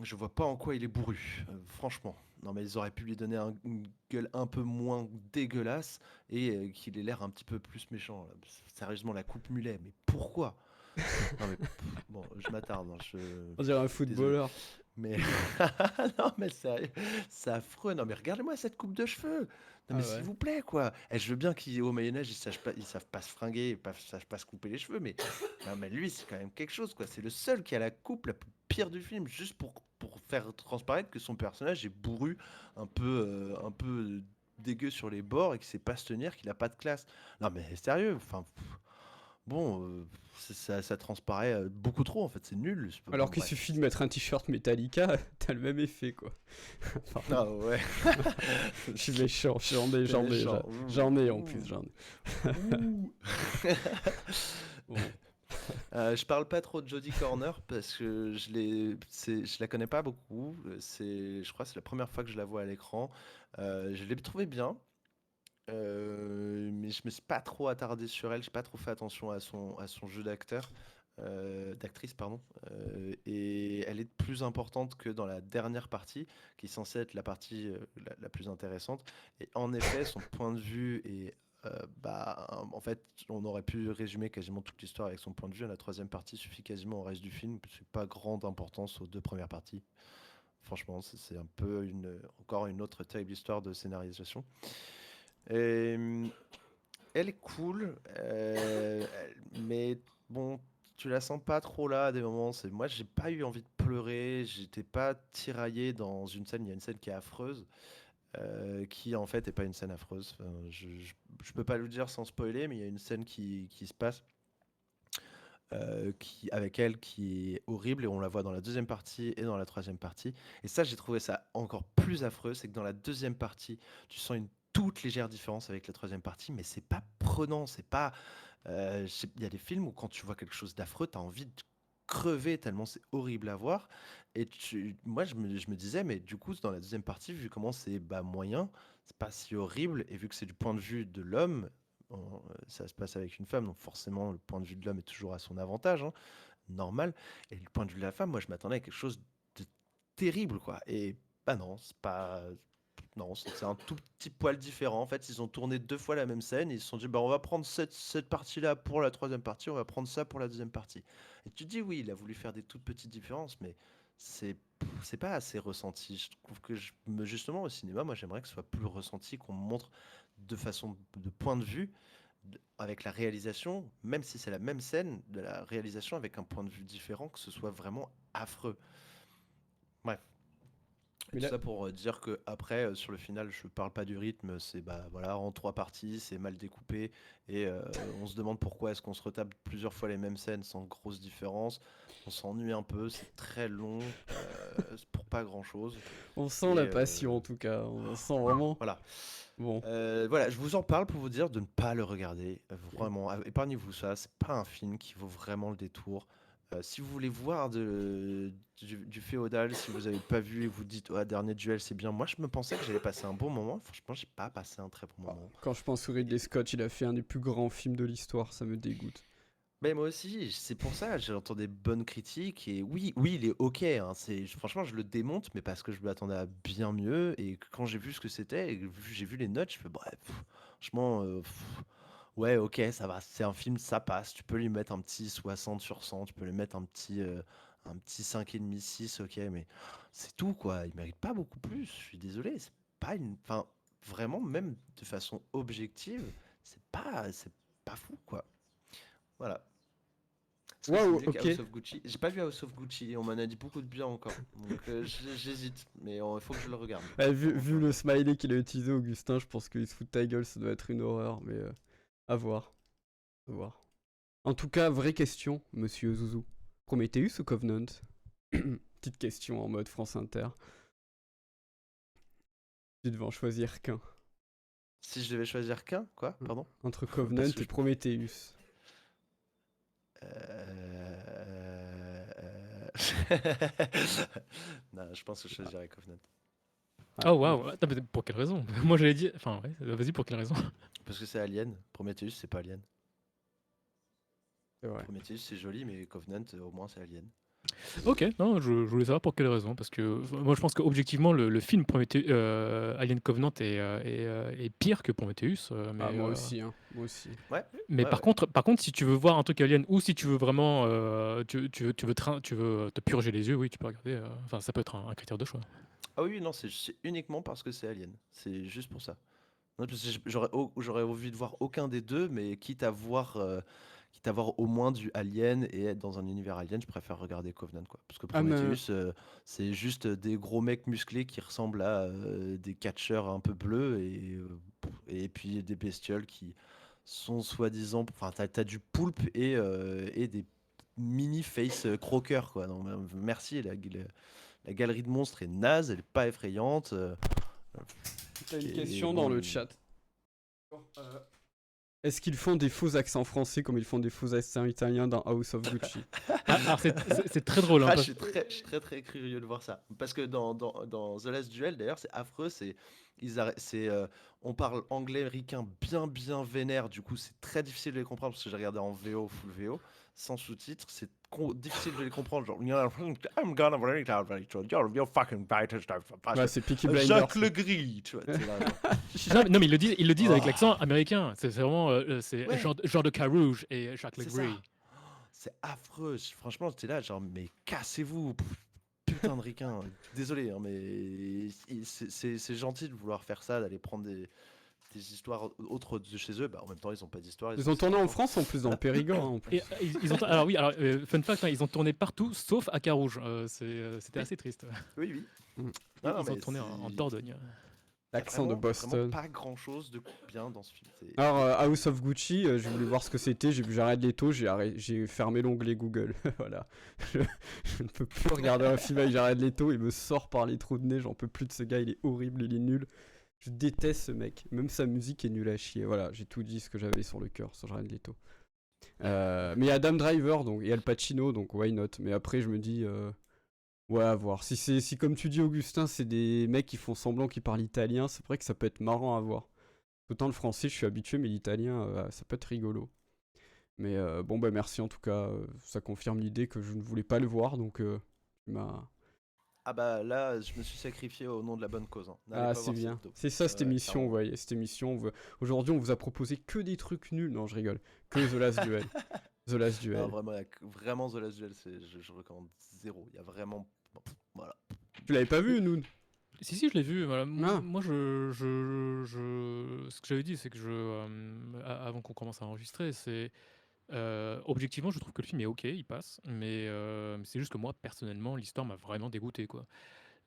je vois pas en quoi il est bourru, franchement. Non, mais ils auraient pu lui donner une gueule un peu moins dégueulasse et qu'il ait l'air un petit peu plus méchant, là. Sérieusement, la coupe mulet, mais pourquoi? Non, mais bon, je m'attarde, hein, on dirait un désolé. footballeur. Mais non, mais sérieux, c'est affreux. Non, mais regardez-moi cette coupe de cheveux. Non, mais Ah s'il ouais. vous plaît, quoi. Et je veux bien qu'au Moyen-Âge, ils savent pas se fringuer, savent pas se couper les cheveux, mais, non, mais lui, c'est quand même quelque chose, quoi. C'est le seul qui a la coupe la plus pire du film, juste pour faire transparaître que son personnage est bourru, un peu dégueu sur les bords et qu'il sait pas se tenir, qu'il a pas de classe. Non, mais sérieux, enfin. Bon, ça transparaît beaucoup trop, en fait, c'est nul. Bon, Alors qu'il bref. suffit de mettre un t-shirt Metallica, t'as le même effet, quoi. Pardon. Ah ouais. Je suis méchant, T'es méchant. Ouh, j'en ai en plus, ouh, j'en ai. ouh. Bon. Je parle pas trop de Jodie Corner parce que je la connais pas beaucoup. Je crois que c'est la première fois que je la vois à l'écran. Je l'ai trouvé bien, mais je me suis pas trop attardé sur elle. J'ai pas trop fait attention à son jeu d'actrice, pardon. Et elle est plus importante que dans la dernière partie, qui est censée être la partie la plus intéressante. Et en effet, son point de vue est En fait, on aurait pu résumer quasiment toute l'histoire avec son point de vue. La troisième partie suffit quasiment au reste du film. C'est pas grande importance aux deux premières parties. Franchement, c'est un peu encore une autre terrible histoire de scénarisation. Et, elle est cool, mais bon, tu la sens pas trop là à des moments. Moi, j'ai pas eu envie de pleurer, j'étais pas tiraillé dans une scène. Il y a une scène qui est affreuse, qui en fait est pas une scène affreuse. Enfin, je peux pas le dire sans spoiler, mais il y a une scène qui se passe avec elle qui est horrible et on la voit dans la deuxième partie et dans la troisième partie. Et ça, j'ai trouvé ça encore plus affreux, c'est que dans la deuxième partie, tu sens une toute légère différence avec la troisième partie, mais c'est pas prenant, c'est pas... Il y a des films où quand tu vois quelque chose d'affreux, t'as envie de crever tellement c'est horrible à voir. Et moi, je me disais, mais du coup, dans la deuxième partie, vu comment c'est moyen, c'est pas si horrible, et vu que c'est du point de vue de l'homme, ça se passe avec une femme, donc forcément, le point de vue de l'homme est toujours à son avantage, hein, normal. Et le point de vue de la femme, moi, je m'attendais à quelque chose de terrible, quoi. Et bah non, c'est pas. Non, c'est un tout petit poil différent. En fait, ils ont tourné deux fois la même scène. Et ils se sont dit, bah, on va prendre cette partie-là pour la troisième partie, on va prendre ça pour la deuxième partie. Et tu te dis, oui, il a voulu faire des toutes petites différences, mais c'est c'est pas assez ressenti. Je trouve que justement au cinéma, moi, j'aimerais que ce soit plus ressenti, qu'on me montre de façon de point de vue avec la réalisation, même si c'est la même scène, de la réalisation avec un point de vue différent, que ce soit vraiment affreux. Bref, et Mais tout là, ça pour dire que après, sur le final, je parle pas du rythme, c'est voilà, en trois parties, c'est mal découpé, et on se demande pourquoi est-ce qu'on se retape plusieurs fois les mêmes scènes sans grosse différence. On s'ennuie un peu, c'est très long, c'est pour pas grand-chose. on sent Et la passion en tout cas, on sent vraiment. voilà. Bon. Voilà, je vous en parle pour vous dire de ne pas le regarder. Vraiment, épargnez-vous ça. C'est pas un film qui vaut vraiment le détour. Si vous voulez voir du féodal, si vous avez pas vu et vous dites ah, Dernier Duel, c'est bien. Moi, je me pensais que j'allais passer un bon moment. Franchement, j'ai pas passé un très bon moment. Quand je pense au Ridley Scott, il a fait un des plus grands films de l'histoire, ça me dégoûte. Mais moi aussi, c'est pour ça, j'ai entendu des bonnes critiques et oui, oui, il est ok, hein, franchement, je le démonte, mais parce que je m'attendais à bien mieux et que quand j'ai vu ce que c'était et que j'ai vu les notes, je fais bref, franchement, ouais, ok, ça va, c'est un film, ça passe, tu peux lui mettre un petit 60 sur 100, tu peux lui mettre un petit 5,5, 6, ok, mais c'est tout quoi, il mérite pas beaucoup plus, je suis désolé, c'est pas enfin, vraiment, même de façon objective, c'est pas fou quoi. Voilà. Est-ce que c'est Waouh, mieux ok. qu'House of Gucci? J'ai pas vu House of Gucci, on m'en a dit beaucoup de bien encore. Donc j'hésite, mais il faut que je le regarde. Vu le smiley qu'il a utilisé, Augustin, je pense qu'il se fout de ta gueule, ça doit être une horreur, mais à voir. À voir. En tout cas, vraie question, monsieur Zouzou. Prometheus ou Covenant? Petite question en mode France Inter. Tu devais en choisir qu'un. Si je devais choisir qu'un, quoi? Pardon? Entre Covenant Parce que et Prometheus. Non, je pense que je choisirais Covenant. Oh waouh, attends, mais pour quelle raison? Moi j'allais dire. Enfin, ouais, vas-y, pour quelle raison? Parce que c'est Alien. Prometheus, c'est pas Alien. C'est vrai. Prometheus, c'est joli, mais Covenant, au moins, c'est Alien. Ok, non, je voulais savoir pour quelle raison. Parce que moi je pense qu'objectivement, le film Alien Covenant est pire que Prometheus. Ah, moi aussi, hein. Moi aussi. Ouais. Mais Ouais, par ouais. contre, si tu veux voir un truc Alien ou si tu veux vraiment tu veux te purger les yeux, oui, tu peux regarder. Enfin, ça peut être un critère de choix. Ah oui, non, c'est uniquement parce que c'est Alien. C'est juste pour ça. Non, parce que j'aurais envie de voir aucun des deux, mais quitte à voir au moins du Alien et être dans un univers Alien, je préfère regarder Covenant, quoi. Parce que Ah, mais Prometheus, c'est juste des gros mecs musclés qui ressemblent à des catcheurs un peu bleus et puis des bestioles qui sont soi-disant. Enfin, t'as du poulpe et des mini face croqueurs, quoi. Non, merci, la galerie de monstres est naze, elle est pas effrayante. t'as une Et question bon, dans le chat. Est-ce qu'ils font des faux accents français comme ils font des faux accents italiens dans House of Gucci? Alors c'est très drôle. Hein, je parce- suis très, très curieux de voir ça. Parce que dans The Last Duel, d'ailleurs, c'est affreux. On parle anglais ricain bien vénère, du coup c'est très difficile de les comprendre parce que j'ai regardé en VO, full VO, sans sous-titres, c'est difficile de les comprendre. Genre, I'm gonna break out, you're fucking bite, Ouais, c'est Peaky Blinders. Jacques Legris, tu vois, t'es là, genre. Non, mais ils le disent avec Oh, l'accent américain. C'est vraiment c'est ouais, Jean de Carouge et Jacques c'est Legris. ça. C'est affreux. Franchement, j'étais là, genre, mais cassez-vous, putain de ricain. Désolé, hein, mais c'est gentil de vouloir faire ça, d'aller prendre des histoires autres de chez eux. Bah, en même temps, ils ont pas d'histoire. Ils ont tourné en simplement- France en plus, dans le Périgord, hein, en Et plus. ils ont alors oui, alors fun fact, hein, ils ont tourné partout sauf à Carouge. C'était Oui, assez triste. oui, oui. Mm. Non, Ils ont mais tourné en il Dordogne. y a L'accent de vraiment Boston. pas grand-chose de bien dans ce film. Alors, House of Gucci, je voulais voir ce que c'était, j'ai vu Jared Leto, j'ai fermé l'onglet Google. Voilà. Je, je ne peux plus regarder un film avec Jared Leto, il me sort par les trous de nez, j'en peux plus de ce gars, il est horrible, il est nul. Je déteste ce mec, même sa musique est nulle à chier. Voilà, j'ai tout dit ce que j'avais sur le cœur sur Jared Leto. Mais il y a Adam Driver donc, et Al Pacino, donc why not. Mais après, je me dis, ouais, à voir. Si comme tu dis, Augustin, c'est des mecs qui font semblant qu'ils parlent italien, c'est vrai que ça peut être marrant à voir. Autant le français, je suis habitué, mais l'italien, ça peut être rigolo. Mais bon, bah merci en tout cas. Ça confirme l'idée que je ne voulais pas le voir, donc tu m'as- Ah bah là, je me suis sacrifié au nom de la bonne cause, hein. N'allez Ah, pas c'est voir bien. cette dope. C'est ça cette émission, vous Clairement. voyez. Cette émission, aujourd'hui, on vous a proposé que des trucs nuls. Non, je rigole. Que The Last Duel. The Last Non, Duel. vraiment, vraiment The Last Duel, je recommande zéro. Il y a vraiment. Bon, voilà. Tu l'avais pas vu, Noon? Si, je l'ai vu. Voilà. Ah, Moi, ce que j'avais dit, c'est que avant qu'on commence à enregistrer, c'est objectivement, je trouve que le film est ok, il passe, mais c'est juste que moi, personnellement, l'histoire m'a vraiment dégoûté, quoi.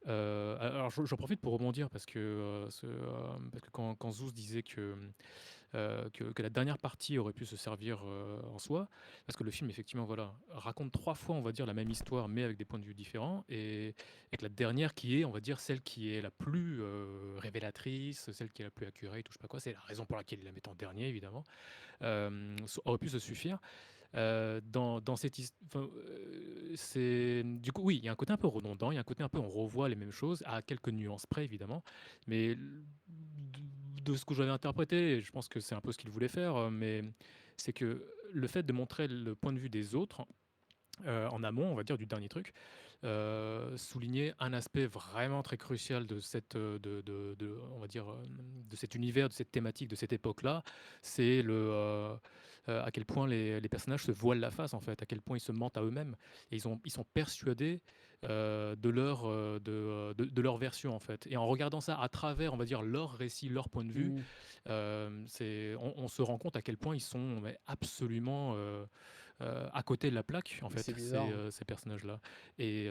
Alors, j'en profite pour rebondir parce que quand Zeus disait que la dernière partie aurait pu se servir en soi, parce que le film, effectivement, voilà, raconte 3 fois, on va dire, la même histoire, mais avec des points de vue différents, et que la dernière qui est, on va dire, celle qui est la plus révélatrice, celle qui est la plus accurate, ou je sais pas quoi, c'est la raison pour laquelle il la met en dernier, évidemment, aurait pu se suffire. Dans cette histoire, c'est du coup, oui, il y a un côté un peu redondant, il y a un côté un peu on revoit les mêmes choses à quelques nuances près évidemment, mais de ce que j'avais interprété, et je pense que c'est un peu ce qu'il voulait faire, mais c'est que le fait de montrer le point de vue des autres en amont, on va dire, du dernier truc, souligner un aspect vraiment très crucial de on va dire, de cet univers, de cette thématique, de cette époque-là, c'est à quel point les personnages se voilent la face, en fait, à quel point ils se mentent à eux-mêmes. Et ils sont persuadés de leur version, en fait. Et en regardant ça à travers, on va dire, leur récit, leur point de vue, mm, on se rend compte à quel point ils sont mais absolument à côté de la plaque, en fait, c'est bizarre. ces personnages-là. Et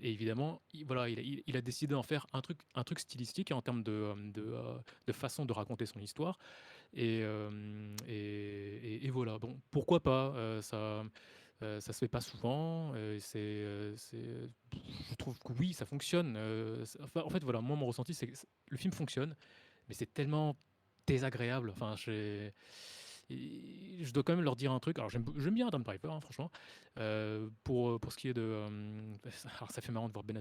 évidemment, voilà, il a décidé d'en faire un truc stylistique en termes de façon de raconter son histoire. Et voilà, bon, pourquoi pas ça se fait pas souvent. Je trouve que oui, ça fonctionne. Enfin, en fait, voilà, moi, mon ressenti, c'est que le film fonctionne, mais c'est tellement désagréable. Enfin, je dois quand même leur dire un truc. Alors, j'aime bien Adam Driver, hein, franchement. Pour ce qui est de. Alors, ça fait marrant de voir Ben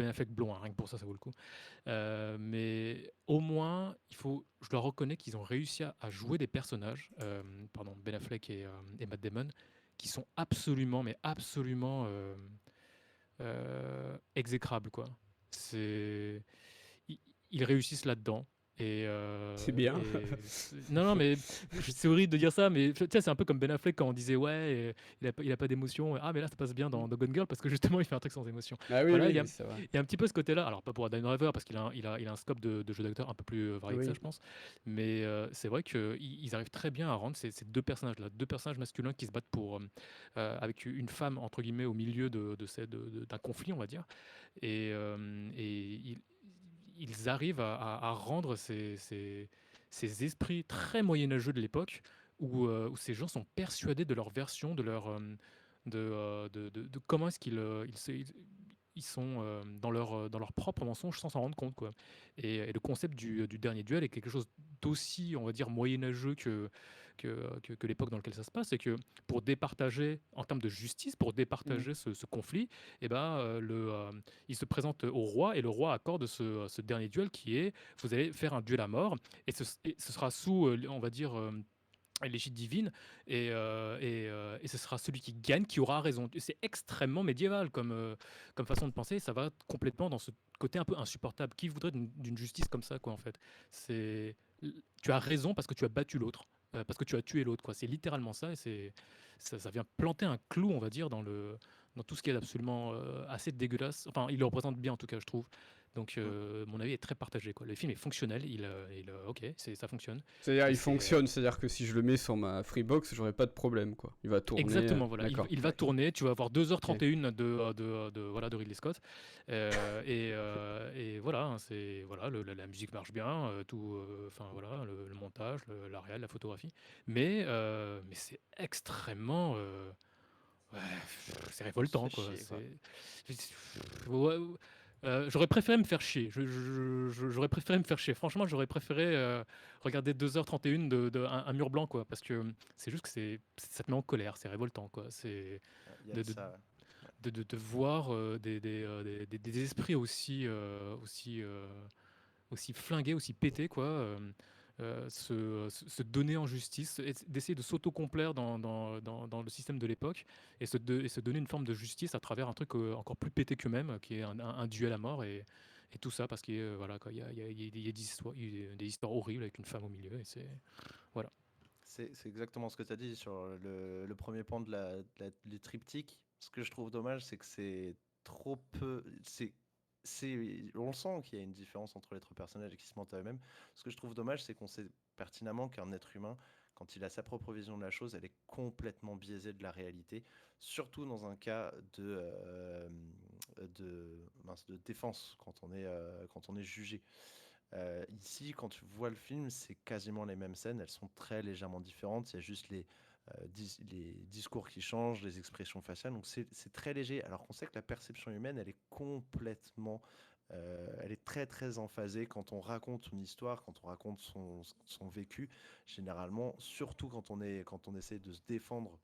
Affleck blond, hein, rien que pour ça, ça vaut le coup. Mais au moins, je leur reconnais qu'ils ont réussi à jouer des personnages, pardon, Ben Affleck et Matt Damon, qui sont absolument, mais absolument exécrables, quoi. C'est, ils, ils réussissent là-dedans. C'est bien. Non, non, mais c'est horrible de dire ça, mais tu sais, c'est un peu comme Ben Affleck quand on disait ouais, il a pas d'émotion. Ah, mais là, ça passe bien dans Gone Girl parce que justement, il fait un truc sans émotion. Ah oui, Voilà, oui, oui, c'est vrai. il y a un petit peu ce côté-là. Alors, pas pour Adam Driver parce qu'il a un scope de jeu d'acteur un peu plus varié que ça, Oui. je pense. Mais c'est vrai qu'ils arrivent très bien à rendre ces deux personnages-là, deux personnages masculins qui se battent avec une femme, entre guillemets, au milieu d'un conflit, on va dire. Et ils arrivent à rendre ces esprits très moyenâgeux de l'époque où ces gens sont persuadés de leur version, de comment est-ce ils sont dans leur propre mensonge sans s'en rendre compte, quoi. Et le concept du dernier duel est quelque chose d'aussi, on va dire, moyenâgeux que l'époque dans laquelle ça se passe. C'est que pour départager, en termes de justice, pour départager ce conflit, eh ben, il se présente au roi et le roi accorde ce dernier duel qui est, vous allez faire un duel à mort et ce sera sous, on va dire, l'égide divine et ce sera celui qui gagne qui aura raison. C'est extrêmement médiéval comme façon de penser. Ça va complètement dans ce côté un peu insupportable. Qui voudrait d'une justice comme ça, quoi, en fait? C'est Tu as raison parce que tu as battu l'autre. Parce que tu as tué l'autre, quoi. C'est littéralement ça, et ça vient planter un clou, on va dire, dans tout ce qui est absolument assez dégueulasse. Enfin, il le représente bien, en tout cas, je trouve. Donc, mon avis est très partagé, quoi. Le film est fonctionnel, ok, ça fonctionne. C'est-à-dire, Et il c'est, fonctionne, c'est-à-dire que si je le mets sur ma Freebox, j'aurais pas de problème, quoi. Il va tourner. Exactement, voilà. D'accord. Il va tourner, tu vas avoir 2h31 voilà, de Ridley Scott. Et voilà, hein, voilà, la musique marche bien, enfin voilà, le montage, la réal, la photographie. Mais c'est extrêmement. Ouais, c'est On se révoltant, fait quoi. chier, quoi. Ouais, j'aurais préféré me faire chier. J'aurais préféré me faire chier. Franchement, j'aurais préféré regarder 2h31 un mur blanc, quoi. Parce que c'est juste que ça te met en colère, c'est révoltant, quoi. C'est Il y a de, de de, ça. de voir des esprits aussi flingués, aussi pétés, quoi. Se donner en justice, d'essayer de s'auto-complaire dans le système de l'époque et se donner une forme de justice à travers un truc encore plus pété qu'eux-mêmes, qui est un duel à mort et tout ça parce qu'il voilà, quoi, il y a des histoires horribles avec une femme au milieu et c'est voilà. C'est exactement ce que tu as dit sur le premier point du triptyque. Ce que je trouve dommage, c'est que c'est trop peu. On le sent qu'il y a une différence entre les trois personnages et qu'ils se mentent à eux-mêmes. Ce que je trouve dommage, c'est qu'on sait pertinemment qu'un être humain, quand il a sa propre vision de la chose, elle est complètement biaisée de la réalité. Surtout dans un cas de défense, quand on est jugé. Ici, quand tu vois le film, c'est quasiment les mêmes scènes. Elles sont très légèrement différentes. Il y a juste les discours qui changent, les expressions faciales. Donc c'est très léger. Alors qu'on sait que la perception humaine, elle est complètement... elle est très très emphasée quand on raconte une histoire, quand on raconte son vécu. Généralement, surtout quand on essaie de se défendre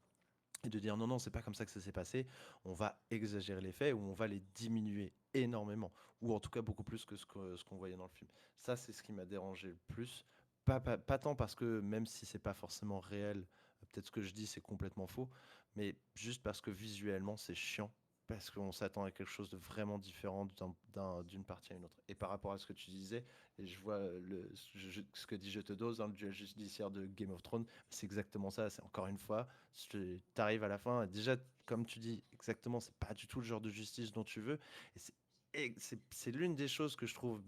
et de dire non, non, c'est pas comme ça que ça s'est passé, on va exagérer les faits ou on va les diminuer énormément, ou en tout cas beaucoup plus que ce qu'on voyait dans le film. Ça, c'est ce qui m'a dérangé le plus. Pas tant parce que même si c'est pas forcément réel, peut-être ce que je dis c'est complètement faux, mais juste parce que visuellement c'est chiant. Parce qu'on s'attend à quelque chose de vraiment différent d'une partie à une autre. Et par rapport à ce que tu disais, et je vois ce que dit Je te dose dans le duel judiciaire de Game of Thrones, c'est exactement ça. C'est encore une fois, tu arrives à la fin, et déjà, comme tu dis, exactement, c'est pas du tout le genre de justice dont tu veux. Et c'est l'une des choses que je trouve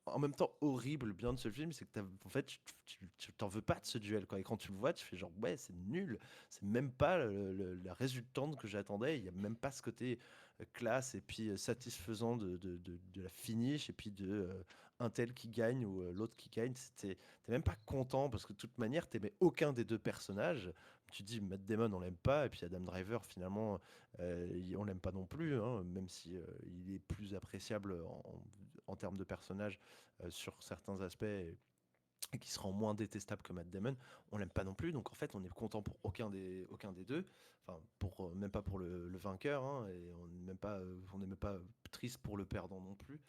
en même temps horrible bien de ce film, c'est que en fait, tu t'en veux pas de ce duel, quoi. Et quand tu le vois, tu fais genre, ouais, c'est nul. C'est même pas la résultante que j'attendais. Il y a même pas ce côté classe et puis satisfaisant de la finish et puis un tel qui gagne ou l'autre qui gagne. T'es même pas content parce que de toute manière, t'aimais aucun des deux personnages. Tu dis, Matt Damon, on l'aime pas. Et puis Adam Driver, finalement, on l'aime pas non plus, hein, même si il est plus appréciable en termes de personnage sur certains aspects et qui se rend moins détestable que Matt Damon, on l'aime pas non plus. Donc en fait, on est content pour aucun des deux. Enfin, même pas pour le vainqueur, hein, et on n'est même pas triste pour le perdant non plus.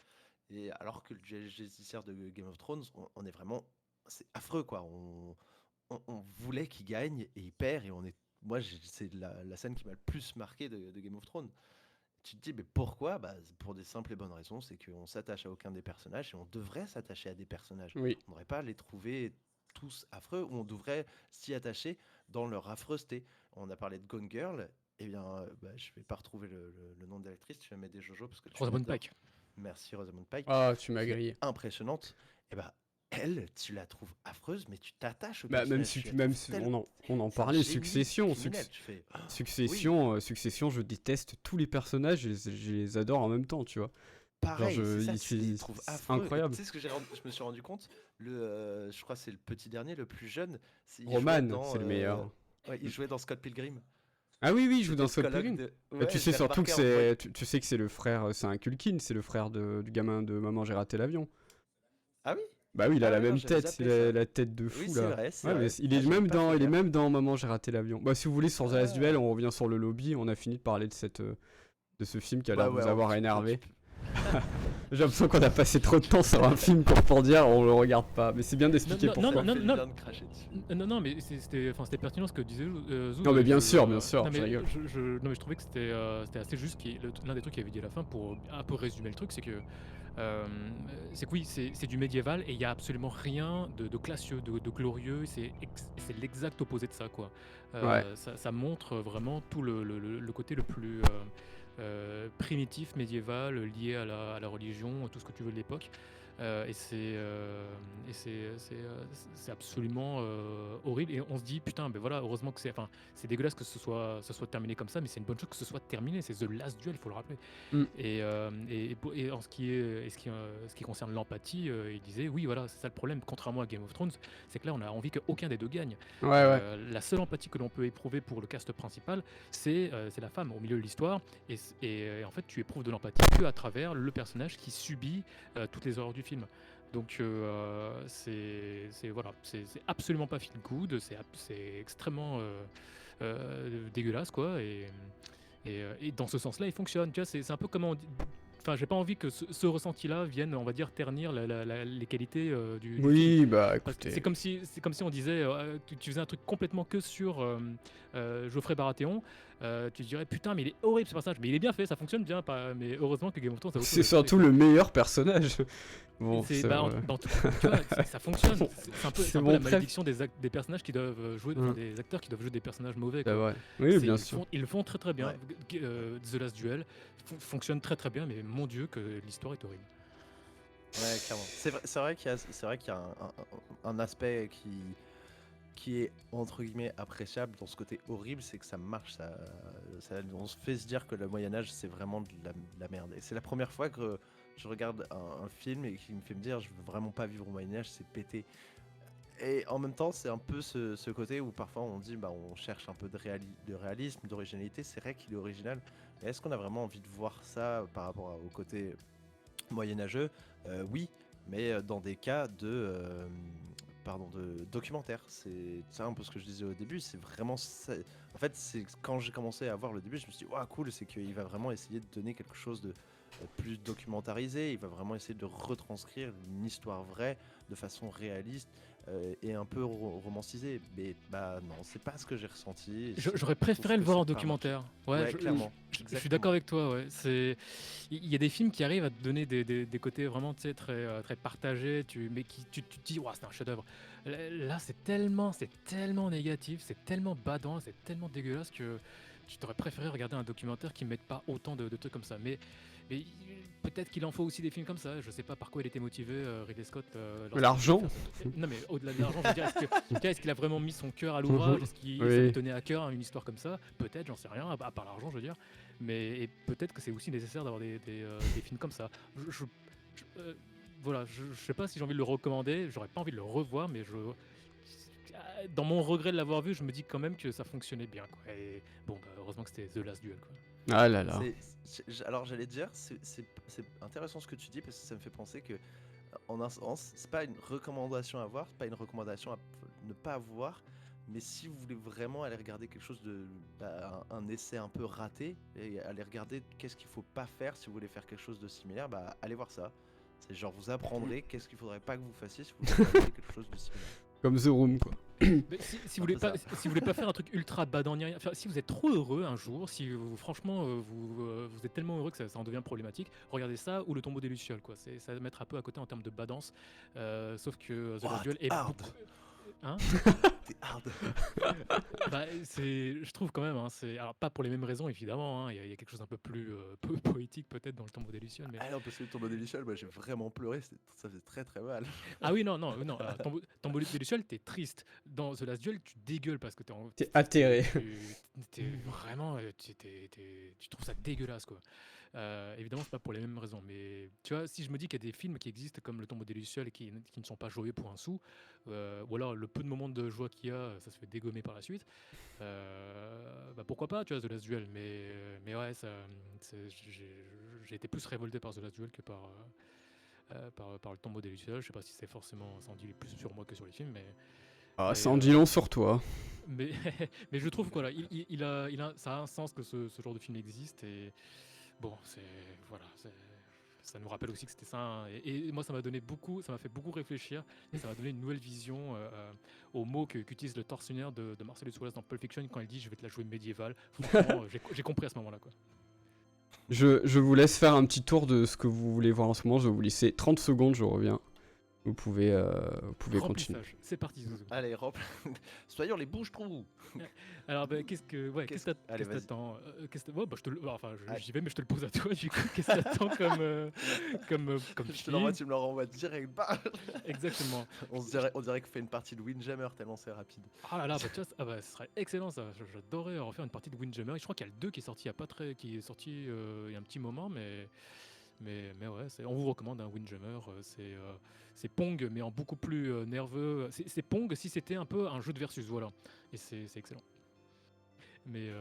Et alors que le judiciaire de Game of Thrones, on est vraiment, c'est affreux, quoi. On voulait qu'il gagne et il perd et c'est la scène qui m'a le plus marqué de Game of Thrones. Tu te dis, mais pourquoi? Bah, pour des simples et bonnes raisons, c'est qu'on s'attache à aucun des personnages et on devrait s'attacher à des personnages. Oui. On ne devrait pas les trouver tous affreux ou on devrait s'y attacher dans leur affreusité. On a parlé de Gone Girl, eh bien, bah, je vais pas retrouver le nom de l'actrice, tu vas mettre des Jojo parce que tu Rosamund l'adores. Pike. Merci Rosamund Pike, Ah, tu m'as qui est grillé. impressionnante. Et bah, elle, tu la trouves affreuse, mais tu t'attaches au Bah, même personnage. si, Tu la même trouves si telle- on en C'est un parlait, génie Succession. criminel. Tu fais, oui, Succession, je déteste tous les personnages, je les adore en même temps, tu vois. Genre, pareil, c'est ça, tu les c'est trouves c'est affreux. Et incroyable. tu sais ce que je me suis rendu compte, je crois que c'est le petit dernier, le plus jeune, il jouait Roman, dans, c'est le meilleur. ouais, il jouait dans Scott Pilgrim. Ah oui, oui, il joue dans le Scott colloque Pilgrim. de. Bah, tu Ouais, sais j'ai surtout que remarqué en voyant. tu sais que c'est le frère, c'est un Culkin, c'est le frère du gamin de Maman j'ai raté l'avion. Ah oui? Bah oui, il a Ah la ouais, non, même j'avais tête, il zappé a ça. la tête de Oui, fou c'est là. vrai, c'est Ouais, mais vrai. il Ah, est j'avais même pas fait il est gaffe. même dans Maman j'ai raté l'avion. Bah si vous voulez sur The Last Duel, Ah. on revient sur le lobby, on a fini de parler de de ce film qui a Bah l'air de ouais, vous avoir tu énervé. peux. J'ai l'impression qu'on a passé trop de temps sur un film pour dire on le regarde pas, mais c'est bien Non, d'expliquer non, non, Ça pourquoi. me non, fait du non, bien de cracher dessus. non, mais c'était pertinent ce que disait Zouz. Non mais bien Non, sûr, je mais rigole. non, mais je trouvais que c'était assez juste. L'un des trucs qu'il avait dit à la fin pour un peu résumer le truc, c'est que euh, c'est que oui, c'est du médiéval et il y a absolument rien de classieux, de glorieux. C'est l'exact opposé de ça, quoi. Ouais. Ça montre vraiment tout le côté le plus primitif, médiéval, lié à la religion, tout ce que tu veux de l'époque. Et c'est absolument horrible. Et on se dit, putain, ben voilà, heureusement que enfin, c'est dégueulasse que ça soit terminé comme ça, mais c'est une bonne chose que ce soit terminé. C'est The Last Duel, il faut le rappeler. Mm. Et en ce qui concerne l'empathie, il disait, oui, voilà, c'est ça le problème. Contrairement à Game of Thrones, c'est que là, on a envie qu'aucun des deux gagne. Ouais, ouais. La seule empathie que l'on peut éprouver pour le cast principal, c'est la femme au milieu de l'histoire. Et en fait, tu éprouves de l'empathie que à travers le personnage qui subit toutes les horreurs du film. Donc voilà, c'est absolument pas feel good, c'est extrêmement dégueulasse quoi. Et dans ce sens-là, il fonctionne. Tu vois, c'est un peu comme enfin, j'ai pas envie que ce ressenti-là vienne, on va dire, ternir les qualités du film. Oui, bah Parce que écoutez. c'est comme si on disait, tu faisais un truc complètement que sur Geoffrey Baratheon, tu te dirais putain mais il est horrible ce personnage, mais il est bien fait, ça fonctionne bien, mais heureusement que Game of Thrones a autre chose C'est à côté, surtout quoi. le meilleur personnage. Bon, C'est c'est bah, tu vois, ça fonctionne. c'est C'est un peu mon la préf. malédiction des personnages qui doivent jouer, enfin, Mm. des acteurs qui doivent jouer des personnages mauvais, C'est quoi. vrai. Oui, bien sûr. Ils le font très très bien. Ouais. The Last Duel fonctionne très très bien, mais mon dieu que l'histoire est horrible. Ouais, clairement. C'est vrai qu'il y a un aspect qui est entre guillemets appréciable dans ce côté horrible, c'est que ça marche. On se fait se dire que le Moyen-Âge c'est vraiment de la merde. Et c'est la première fois que je regarde un film et qui me fait me dire je veux vraiment pas vivre au Moyen-Âge, c'est pété. Et en même temps, c'est un peu ce côté où parfois on dit bah on cherche un peu de réalisme, d'originalité. C'est vrai qu'il est original. Mais est-ce qu'on a vraiment envie de voir ça par rapport au côté moyenâgeux? Oui, mais dans des cas de documentaire. C'est un peu ce que je disais au début. C'est vraiment en fait, c'est quand j'ai commencé à voir le début, je me suis dit waouh cool, c'est qu'il va vraiment essayer de donner quelque chose de plus documentarisé. Il va vraiment essayer de retranscrire une histoire vraie de façon réaliste et un peu romancisée. Mais bah non, c'est pas ce que j'ai ressenti. J'aurais Je trouve préféré le que voir en c'est pas marqué. documentaire. Ouais, clairement. Je suis d'accord avec toi. Ouais. Il y a des films qui arrivent à te donner des côtés vraiment très, très partagés, mais tu te dis, ouais, c'est un chef-d'œuvre. Là, c'est tellement négatif, c'est tellement badant, c'est tellement dégueulasse que tu t'aurais préféré regarder un documentaire qui ne mette pas autant de trucs comme ça. Mais peut-être qu'il en faut aussi des films comme ça. Je sais pas par quoi il était motivé, Ridley Scott. Lorsqu'il L'argent. voulait faire non, mais au-delà de l'argent, je veux dire, est-ce qu'il a vraiment mis son cœur à l'ouvrage? Est-ce qu'il Oui. ça lui tenait à cœur une histoire comme ça? Peut-être, j'en sais rien, à part l'argent, je veux dire. Et peut-être que c'est aussi nécessaire d'avoir des films comme ça. Voilà, je sais pas si j'ai envie de le recommander. J'aurais pas envie de le revoir, mais dans mon regret de l'avoir vu, je me dis quand même que ça fonctionnait bien, quoi. Et bon, bah, heureusement que c'était The Last Duel, quoi. Ah là là. Alors j'allais te dire, c'est intéressant ce que tu dis parce que ça me fait penser que en un sens, c'est pas une recommandation à voir, c'est pas une recommandation à ne pas voir, mais si vous voulez vraiment aller regarder quelque chose un essai un peu raté et aller regarder qu'est-ce qu'il faut pas faire si vous voulez faire quelque chose de similaire, bah allez voir ça. C'est genre vous apprendrez qu'est-ce qu'il faudrait pas que vous fassiez si vous voulez regarder quelque chose de similaire. Comme The Room, quoi. Mais si vous voulez Un peu si vous voulez pas faire un truc ultra badant ni rien, enfin, si vous êtes trop heureux un jour, si franchement vous êtes tellement heureux que ça en devient problématique, regardez ça ou Le Tombeau des Lucioles, quoi. Ça va mettre un peu à côté en termes de badance, sauf que The Last Duel est hard. beaucoup. Hein? T'es hard. Bah, je trouve quand même, hein, alors pas pour les mêmes raisons évidemment, hein, il y a quelque chose un peu plus poétique peut-être dans Le Tombeau des Lucioles, mais Ah non, parce que le tombeau des Lucioles, moi j'ai vraiment pleuré, ça faisait très très mal. ah oui non, Tombeau des Lucioles, t'es triste. Dans The Last Duel, tu dégueules parce que T'es atterré. t'es vraiment, tu trouves ça dégueulasse, quoi. Évidemment, c'est pas pour les mêmes raisons, mais tu vois, si je me dis qu'il y a des films qui existent comme Le Tombeau des Lucioles qui ne sont pas joués pour un sou, ou alors le peu de moments de joie qu'il y a, ça se fait dégommer par la suite. Pourquoi pas, tu vois, The Last Duel, mais ouais, j'ai été plus révolté par The Last Duel que par le Tombeau des Lucioles. Je sais pas si c'est forcément, ça en dit plus sur moi que sur les films, Ah, mais, ça en dit long sur toi. mais, mais je trouve que voilà, ça a un sens que ce genre de film existe et bon, ça nous rappelle aussi que c'était ça. Hein, et moi, ça m'a fait beaucoup réfléchir et ça m'a donné une nouvelle vision au mot qu'utilise le tortionnaire de Marcellus Wallace dans Pulp Fiction quand il dit je vais te la jouer médiévale. Franchement, j'ai compris à ce moment-là, quoi. Je vous laisse faire un petit tour de ce que vous voulez voir en ce moment. Je vais vous laisser 30 secondes, je reviens. Vous pouvez continuer. Remplissage. C'est parti, Zouzou. Allez, soyons les bouches-trous. Alors, qu'est-ce que t'attends j'y vais, mais je te le pose à toi, du coup. Qu'est-ce que t'attends comme Je te film l'envoie, tu me le renvoies direct. Bah Exactement. on dirait qu'on fait une partie de Windjammer tellement c'est rapide. Ah là là, tu vois, ce serait excellent ça. J'adorerais refaire une partie de Windjammer. Je crois qu'il y a le 2 qui est sorti il y a un petit moment, mais ouais, on vous recommande un Windjammer. C'est Pong, mais en beaucoup plus nerveux. C'est Pong si c'était un peu un jeu de versus, voilà. Et c'est excellent. Mais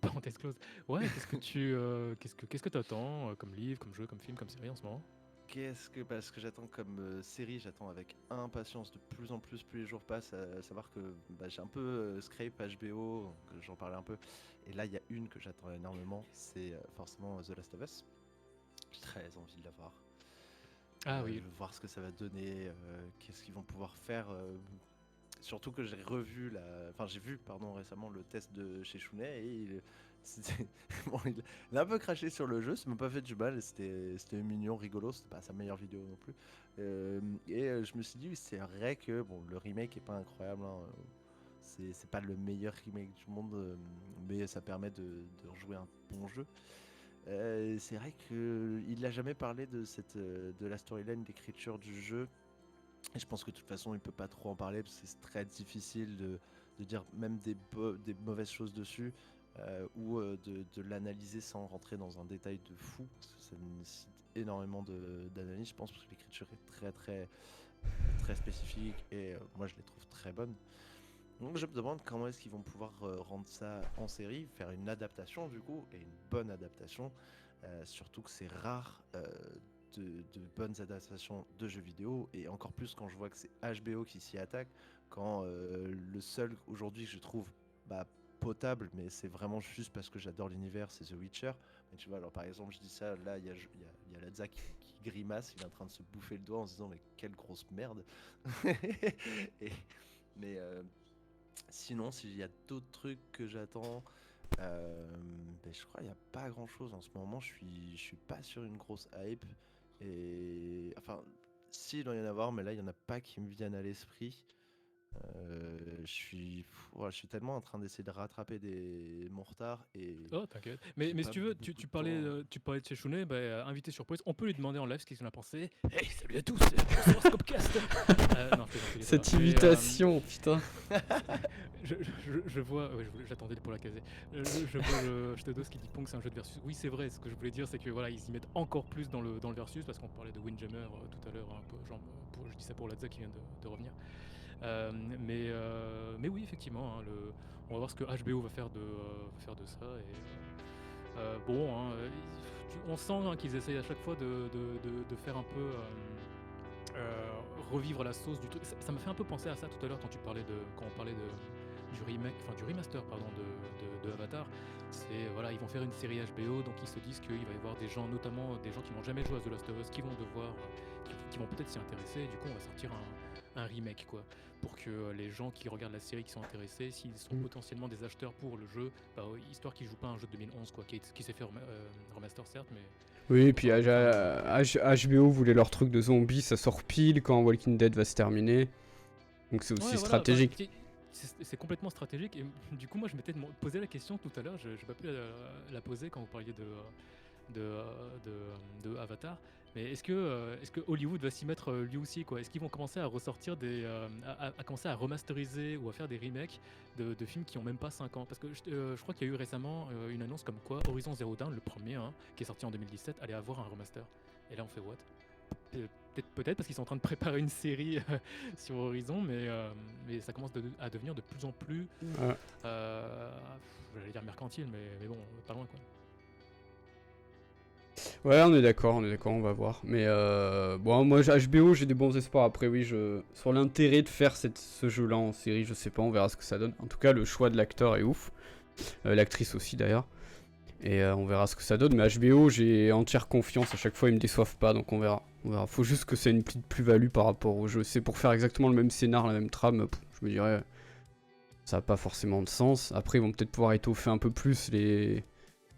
parenthèse close. Ouais, qu'est-ce que t'attends comme livre, comme jeu, comme film, comme série en ce moment? Ce que j'attends comme série, j'attends avec impatience de plus en plus les jours passent, à savoir que j'ai un peu scrape HBO, donc j'en parlais un peu, et là il y a une que j'attends énormément, c'est forcément The Last of Us. J'ai très envie de la voir. Ah oui. Je veux voir ce que ça va donner, qu'est-ce qu'ils vont pouvoir faire. Surtout que j'ai vu récemment le test de chez Chounet et il a un peu craché sur le jeu, ça m'a pas fait du mal, c'était mignon, rigolo, c'était pas sa meilleure vidéo non plus. Je me suis dit, oui, c'est vrai que le remake est pas incroyable, hein, c'est pas le meilleur remake du monde, mais ça permet de rejouer un bon jeu. C'est vrai qu'il n'a jamais parlé de la storyline, d'écriture du jeu. Et je pense que de toute façon, il peut pas trop en parler parce que c'est très difficile de dire même des mauvaises choses dessus ou de l'analyser sans rentrer dans un détail de fou. Parce que ça nécessite énormément d'analyse, je pense, parce que l'écriture est très très très spécifique et moi je les trouve très bonnes. Donc je me demande comment est-ce qu'ils vont pouvoir rendre ça en série, faire une adaptation du coup, et une bonne adaptation, surtout que c'est rare de bonnes adaptations de jeux vidéo, et encore plus quand je vois que c'est HBO qui s'y attaque, quand le seul aujourd'hui que je trouve potable, mais c'est vraiment juste parce que j'adore l'univers, c'est The Witcher. Mais tu vois, alors par exemple, je dis ça, là il y a Ladza qui grimace, il est en train de se bouffer le doigt en se disant mais quelle grosse merde. Mais sinon, s'il y a d'autres trucs que j'attends, je crois qu'il n'y a pas grand chose en ce moment. Je suis pas sur une grosse hype. Et enfin, si, il doit y en avoir, mais là, il n'y en a pas qui me viennent à l'esprit. Je suis tellement en train d'essayer de rattraper mon retard et Oh, t'inquiète. Mais j'ai si pas tu veux, beaucoup tu de temps. parlais de chez Chounet, invité surprise. On peut lui demander en live ce qu'il en a pensé. Hey, salut à tous, bonsoir Scopcast. Non, c'est gentil, Cette ça va. invitation, putain. Je vois, ouais, j'attendais pour la caser. Je vois le Shtados qui dit Pong c'est un jeu de versus. Oui, c'est vrai, ce que je voulais dire, c'est que voilà, ils s'y mettent encore plus dans le versus, parce qu'on parlait de Windjammer tout à l'heure, un peu, genre, je dis ça pour Ladza qui vient de revenir. Mais oui, effectivement, hein, on va voir ce que HBO va faire de ça. Et, on sent hein, qu'ils essayent à chaque fois de faire un peu revivre la sauce du truc. Ça m'a fait un peu penser à ça tout à l'heure quand on parlait du remake, enfin du remaster pardon de Avatar. C'est voilà, ils vont faire une série HBO, donc ils se disent qu'il va y avoir des gens, notamment des gens qui n'ont jamais joué à The Last of Us, qui vont qui vont peut-être s'y intéresser. Et du coup, on va sortir un remake quoi, pour que les gens qui regardent la série, qui sont intéressés, s'ils sont potentiellement des acheteurs pour le jeu, histoire qu'ils jouent pas à un jeu de 2011 quoi, qui s'est fait remaster certes, mais Oui, et puis HBO voulait leur truc de zombies, ça sort pile quand Walking Dead va se terminer. Donc c'est aussi ouais, voilà, stratégique. c'est complètement stratégique. Et du coup, moi, je m'étais posé la question tout à l'heure. Je n'ai pas pu la poser quand vous parliez de Avatar. Mais est-ce que Hollywood va s'y mettre lui aussi quoi? Est-ce qu'ils vont commencer à ressortir à commencer à remasteriser ou à faire des remakes de films qui ont même pas 5 ans? Parce que je crois qu'il y a eu récemment une annonce comme quoi Horizon Zero Dawn, le premier, hein, qui est sorti en 2017, allait avoir un remaster. Et là, on fait what? peut-être parce qu'ils sont en train de préparer une série sur Horizon, mais ça commence à devenir de plus en plus, Ouais. j'allais dire mercantile, mais bon, pas loin quoi. Ouais, on est d'accord, on va voir. Mais bon, moi, HBO, j'ai des bons espoirs. Après, oui, sur l'intérêt de faire ce jeu-là en série, je sais pas, on verra ce que ça donne. En tout cas, le choix de l'acteur est ouf. L'actrice aussi, d'ailleurs. Et on verra ce que ça donne. Mais HBO, j'ai entière confiance. À chaque fois, ils me déçoivent pas, donc on verra. On verra. Faut juste que c'est une petite plus-value par rapport au jeu. C'est pour faire exactement le même scénar, la même trame. Je me dirais, ça a pas forcément de sens. Après, ils vont peut-être pouvoir étoffer un peu plus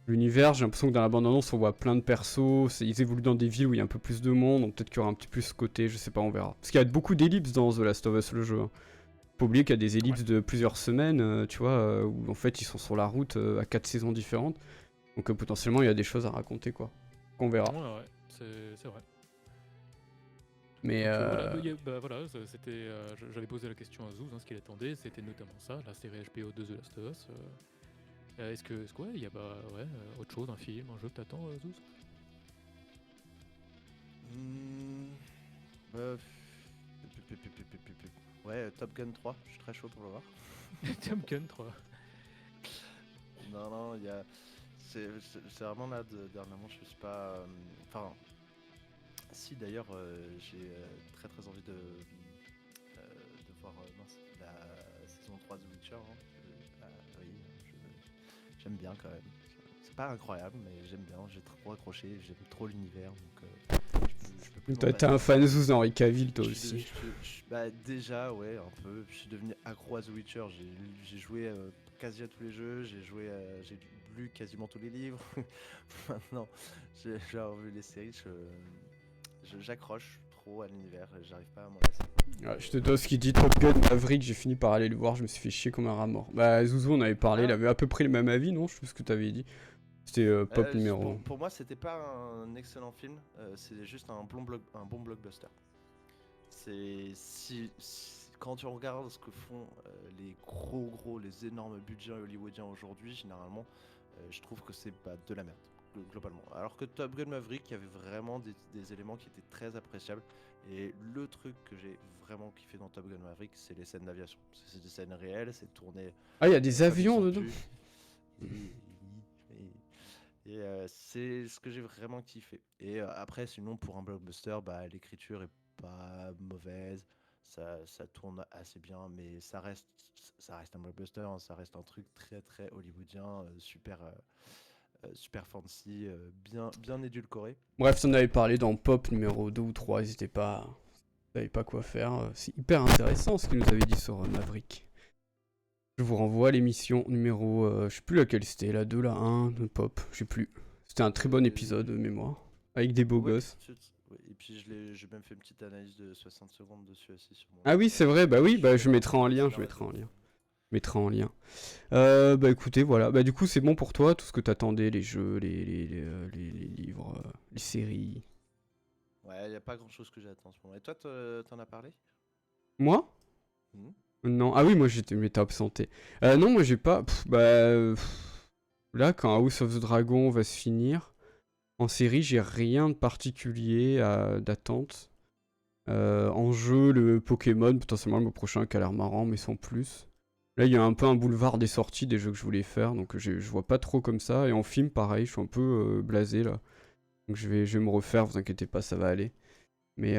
l'univers. J'ai l'impression que dans la bande-annonce, on voit plein de persos. Ils évoluent dans des villes où il y a un peu plus de monde. Donc peut-être qu'il y aura un petit plus ce côté. Je sais pas, on verra. Parce qu'il y a beaucoup d'ellipses dans The Last of Us, le jeu. Faut oublier qu'il y a des ellipses de plusieurs semaines, tu vois, où en fait ils sont sur la route à 4 saisons différentes. Donc potentiellement il y a des choses à raconter, quoi. On verra. Ouais, c'est vrai. Mais Donc, voilà, c'était, j'avais posé la question à Zouz, ce qu'il attendait, c'était notamment ça, la série HBO de The Last of Us. Est-ce que ouais, il y a autre chose, un film, un jeu que t'attends, Zouz? Bah, ouais, Top Gun 3, je suis très chaud pour le voir. Top Gun 3. Non, il y a. C'est vraiment là, dernièrement, je suis pas. Enfin. Si, d'ailleurs, j'ai très très envie de voir la saison 3 de The Witcher. Oui, j'aime bien quand même. C'est pas incroyable, mais j'aime bien. J'ai trop accroché, j'aime trop l'univers, donc je peux plus m'en t'es un passer. fan Zouz d'Henri Cavill, toi Je suis aussi. bah, déjà, ouais, un peu. Je suis devenu accro à The Witcher. J'ai joué quasi à tous les jeux. J'ai lu quasiment tous les livres. Maintenant, j'ai revu les séries. J'accroche trop à l'univers et j'arrive pas à m'en lasser. Ouais, je te dois ce qu'il dit, Top Gun Maverick, j'ai fini par aller le voir, je me suis fait chier comme un rat mort. Bah Zouzou on avait parlé, il Ah. avait à peu près le même avis, non? Je sais plus ce que t'avais dit. C'était pop numéro 1. Pour moi, c'était pas un excellent film. C'est juste un bon blockbuster. Quand tu regardes ce que font les énormes budgets hollywoodiens aujourd'hui, généralement, je trouve que c'est pas de la merde, globalement. Alors que Top Gun Maverick, il y avait vraiment des éléments qui étaient très appréciables. Et le truc que j'ai vraiment kiffé dans Top Gun Maverick, c'est les scènes d'aviation. C'est des scènes réelles, c'est tourné. Ah, il y a des comme ils avions ont dedans? pu. Et c'est ce que j'ai vraiment kiffé. Et après, sinon, pour un blockbuster, bah, l'écriture est pas mauvaise. Ça tourne assez bien, mais ça reste un blockbuster, hein, ça reste un truc très très hollywoodien, super fancy, bien édulcoré. Bref, t'en avais parlé dans Pop numéro 2 ou 3, n'hésitez pas, vous savez pas quoi faire. C'est hyper intéressant ce qu'il nous avait dit sur Maverick. Je vous renvoie à l'émission numéro, je sais plus laquelle c'était, la 2, la 1, de Pop, je sais plus. C'était un très bon épisode de mémoire, avec des beaux Ouais, gosses. ouais, et puis j'ai même fait une petite analyse de 60 secondes dessus aussi sur mon. Ah oui, c'est vrai, bah oui, bah je mettrai en lien, Bah écoutez, voilà. Bah du coup, c'est bon pour toi, tout ce que t'attendais, les jeux, les livres, les séries. Ouais, y a pas grand chose que j'attends en ce moment. Et toi, t'en as parlé? Moi? Non. Ah oui, moi j'étais absenté. Non, moi j'ai pas. Là, quand House of the Dragon va se finir, en série, j'ai rien de particulier d'attente. En jeu, le Pokémon, potentiellement le mois prochain, qui a l'air marrant, mais sans plus. Là, il y a un peu un boulevard des sorties des jeux que je voulais faire, donc je vois pas trop comme ça. Et en film, pareil, je suis un peu blasé là. Donc je vais me refaire, vous inquiétez pas, ça va aller. Mais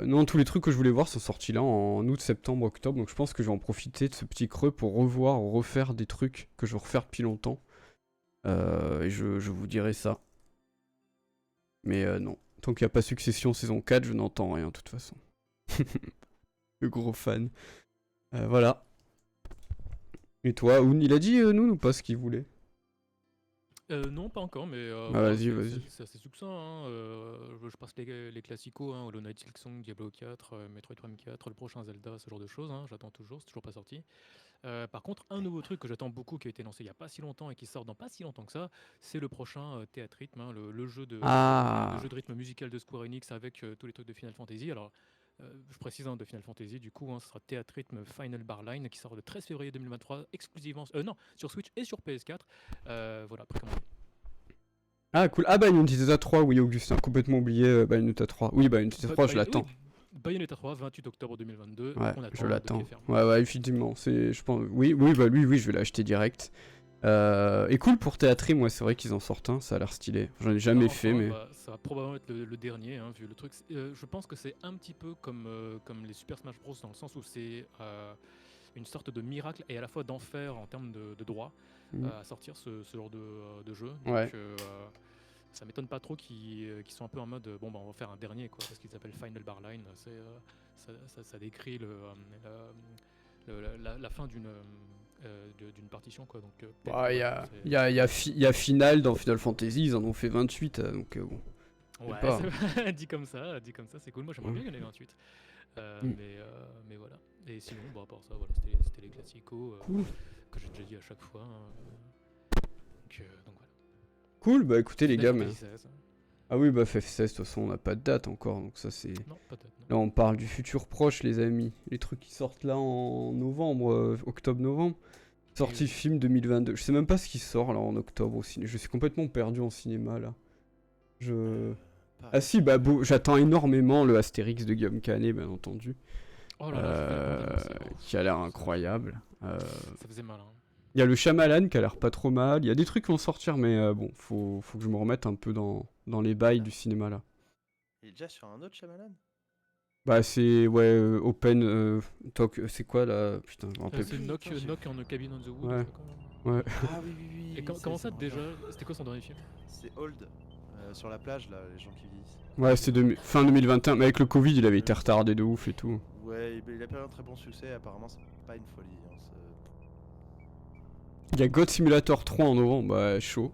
non, tous les trucs que je voulais voir sont sortis là en août, septembre, octobre. Donc je pense que je vais en profiter de ce petit creux pour revoir ou refaire des trucs que je veux refaire depuis longtemps. Et je vous dirai ça. Mais non. Tant qu'il n'y a pas Succession saison 4, je n'entends rien de toute façon. Le gros fan. Voilà. Et toi, Oun, il a dit nous ou pas ce qu'il voulait? Non, pas encore, mais Ah, voilà, vas-y. c'est assez succinct, hein. Je passe les classicos, hein, Hollow Knight, Silksong, Diablo 4, Metroid Prime 4, le prochain Zelda, ce genre de choses, hein, j'attends toujours, c'est toujours pas sorti. Par contre, un nouveau truc que j'attends beaucoup, qui a été lancé il y a pas si longtemps et qui sort dans pas si longtemps que ça, c'est le prochain Théâtre Rythme, hein, le jeu de rythme musical de Square Enix avec tous les trucs de Final Fantasy. Alors, je précise, hein, de Final Fantasy, du coup, ce sera Théâtre Rythme Final Bar Line qui sort le 13 février 2023 exclusivement, non, sur Switch et sur PS4. Voilà, précommandé. Ah cool, ah Bayonetta 3, oui Augustin, complètement oublié Bayonetta 3. Oui Bayonetta 3 je l'attends. Bayonetta 3, 28 octobre 2022. Ouais, On attend je de l'attends. pied ferme. Ouais, effectivement, je pense, oui, bah lui, je vais l'acheter direct. Et cool pour Théâtrer, moi c'est vrai qu'ils en sortent un, ça a l'air stylé. J'en ai jamais fait, mais... Ça va probablement être le dernier, hein, vu le truc. Je pense que c'est un petit peu comme les Super Smash Bros, dans le sens où c'est une sorte de miracle et à la fois d'enfer en termes de droit à sortir ce genre de jeu. Donc, Ouais. ça m'étonne pas trop qu'ils sont un peu en mode bon bah on va faire un dernier quoi, parce qu'ils s'appellent Final Bar Line. Ça décrit la fin d'une partition quoi. Donc il y a Final dans Final Fantasy, ils en ont fait 28, donc bon. Ouais, dit comme ça, c'est cool. Moi j'aimerais bien qu'il y en ait 28. Mais voilà. Et sinon, à part ça, voilà, c'était les classicos que j'ai déjà dit à chaque fois. Donc voilà. Cool, bah écoutez les gars, FF16. Ah oui, bah FF16, de toute façon on n'a pas de date encore, donc ça c'est... Non, pas de date. Là on parle du futur proche les amis. Les trucs qui sortent là en novembre, octobre-novembre. Sortie film 2022. Je sais même pas ce qui sort là en octobre au cinéma. Je suis complètement perdu en cinéma là. Ah si, bah j'attends énormément le Astérix de Guillaume Canet, bien entendu. Oh là là, qui a l'air incroyable. Ça faisait mal. Hein. Il y a le Shyamalan qui a l'air pas trop mal. Il y a des trucs qui vont sortir, mais bon, faut que je me remette un peu dans les bails du cinéma là. Il est déjà sur un autre Shyamalan? Bah c'est Open Talk, c'est quoi là? Putain, je me rappelle plus. C'est Knock on a Cabin on the Wood. Ouais. Ah oui. Et comment ça déjà? C'était quoi son dernier film? C'est Old, sur la plage là, les gens qui vivent. Ouais, c'est fin 2021, mais avec le Covid il avait été retardé de ouf et tout. Ouais, il a pas eu un très bon succès, apparemment c'est pas une folie. Hein, il y a God Simulator 3 en novembre, bah chaud.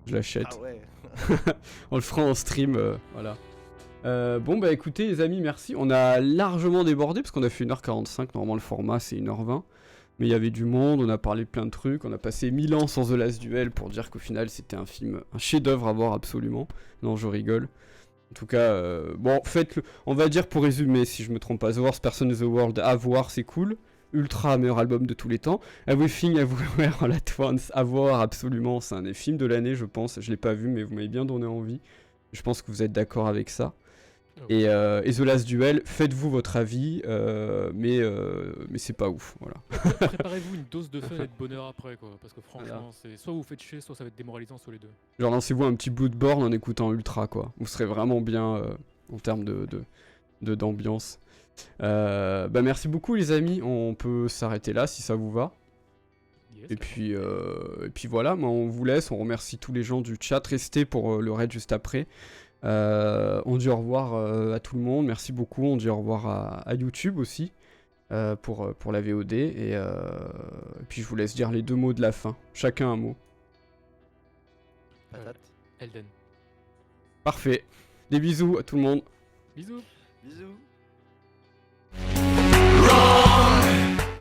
Je l'achète. Ah ouais. On le fera en stream, voilà. Bon bah écoutez les amis, merci. On a largement débordé parce qu'on a fait 1h45, normalement le format c'est 1h20. Mais il y avait du monde, on a parlé de plein de trucs, on a passé 1000 ans sans The Last Duel pour dire qu'au final c'était un film, un chef-d'œuvre à voir absolument. Non, je rigole. En tout cas, bon, faites-le. On va dire pour résumer, si je me trompe pas, The Worst Person in the World à voir, c'est cool. Ultra, meilleur album de tous les temps. Everything Everywhere All at Once à voir absolument, c'est un des films de l'année, je pense. Je l'ai pas vu, mais vous m'avez bien donné envie. Je pense que vous êtes d'accord avec ça. Et The Last Duel, faites-vous votre avis, mais c'est pas ouf, voilà. Préparez-vous une dose de fun et de bonheur après, quoi, parce que franchement, c'est soit vous faites chier, soit ça va être démoralisant, soit les deux. Genre lancez-vous un petit Bloodborne en écoutant Ultra, quoi. Vous serez vraiment bien en termes d'ambiance. Bah merci beaucoup les amis, on peut s'arrêter là si ça vous va. Yes, et puis voilà, moi, on vous laisse, on remercie tous les gens du chat, restez pour le raid juste après. On dit au revoir à tout le monde, merci beaucoup, on dit au revoir à YouTube aussi pour la VOD et puis je vous laisse dire les 2 mots de la fin, chacun un mot. Patate. Elden. Parfait, des bisous à tout le monde. Bisous. Bisous.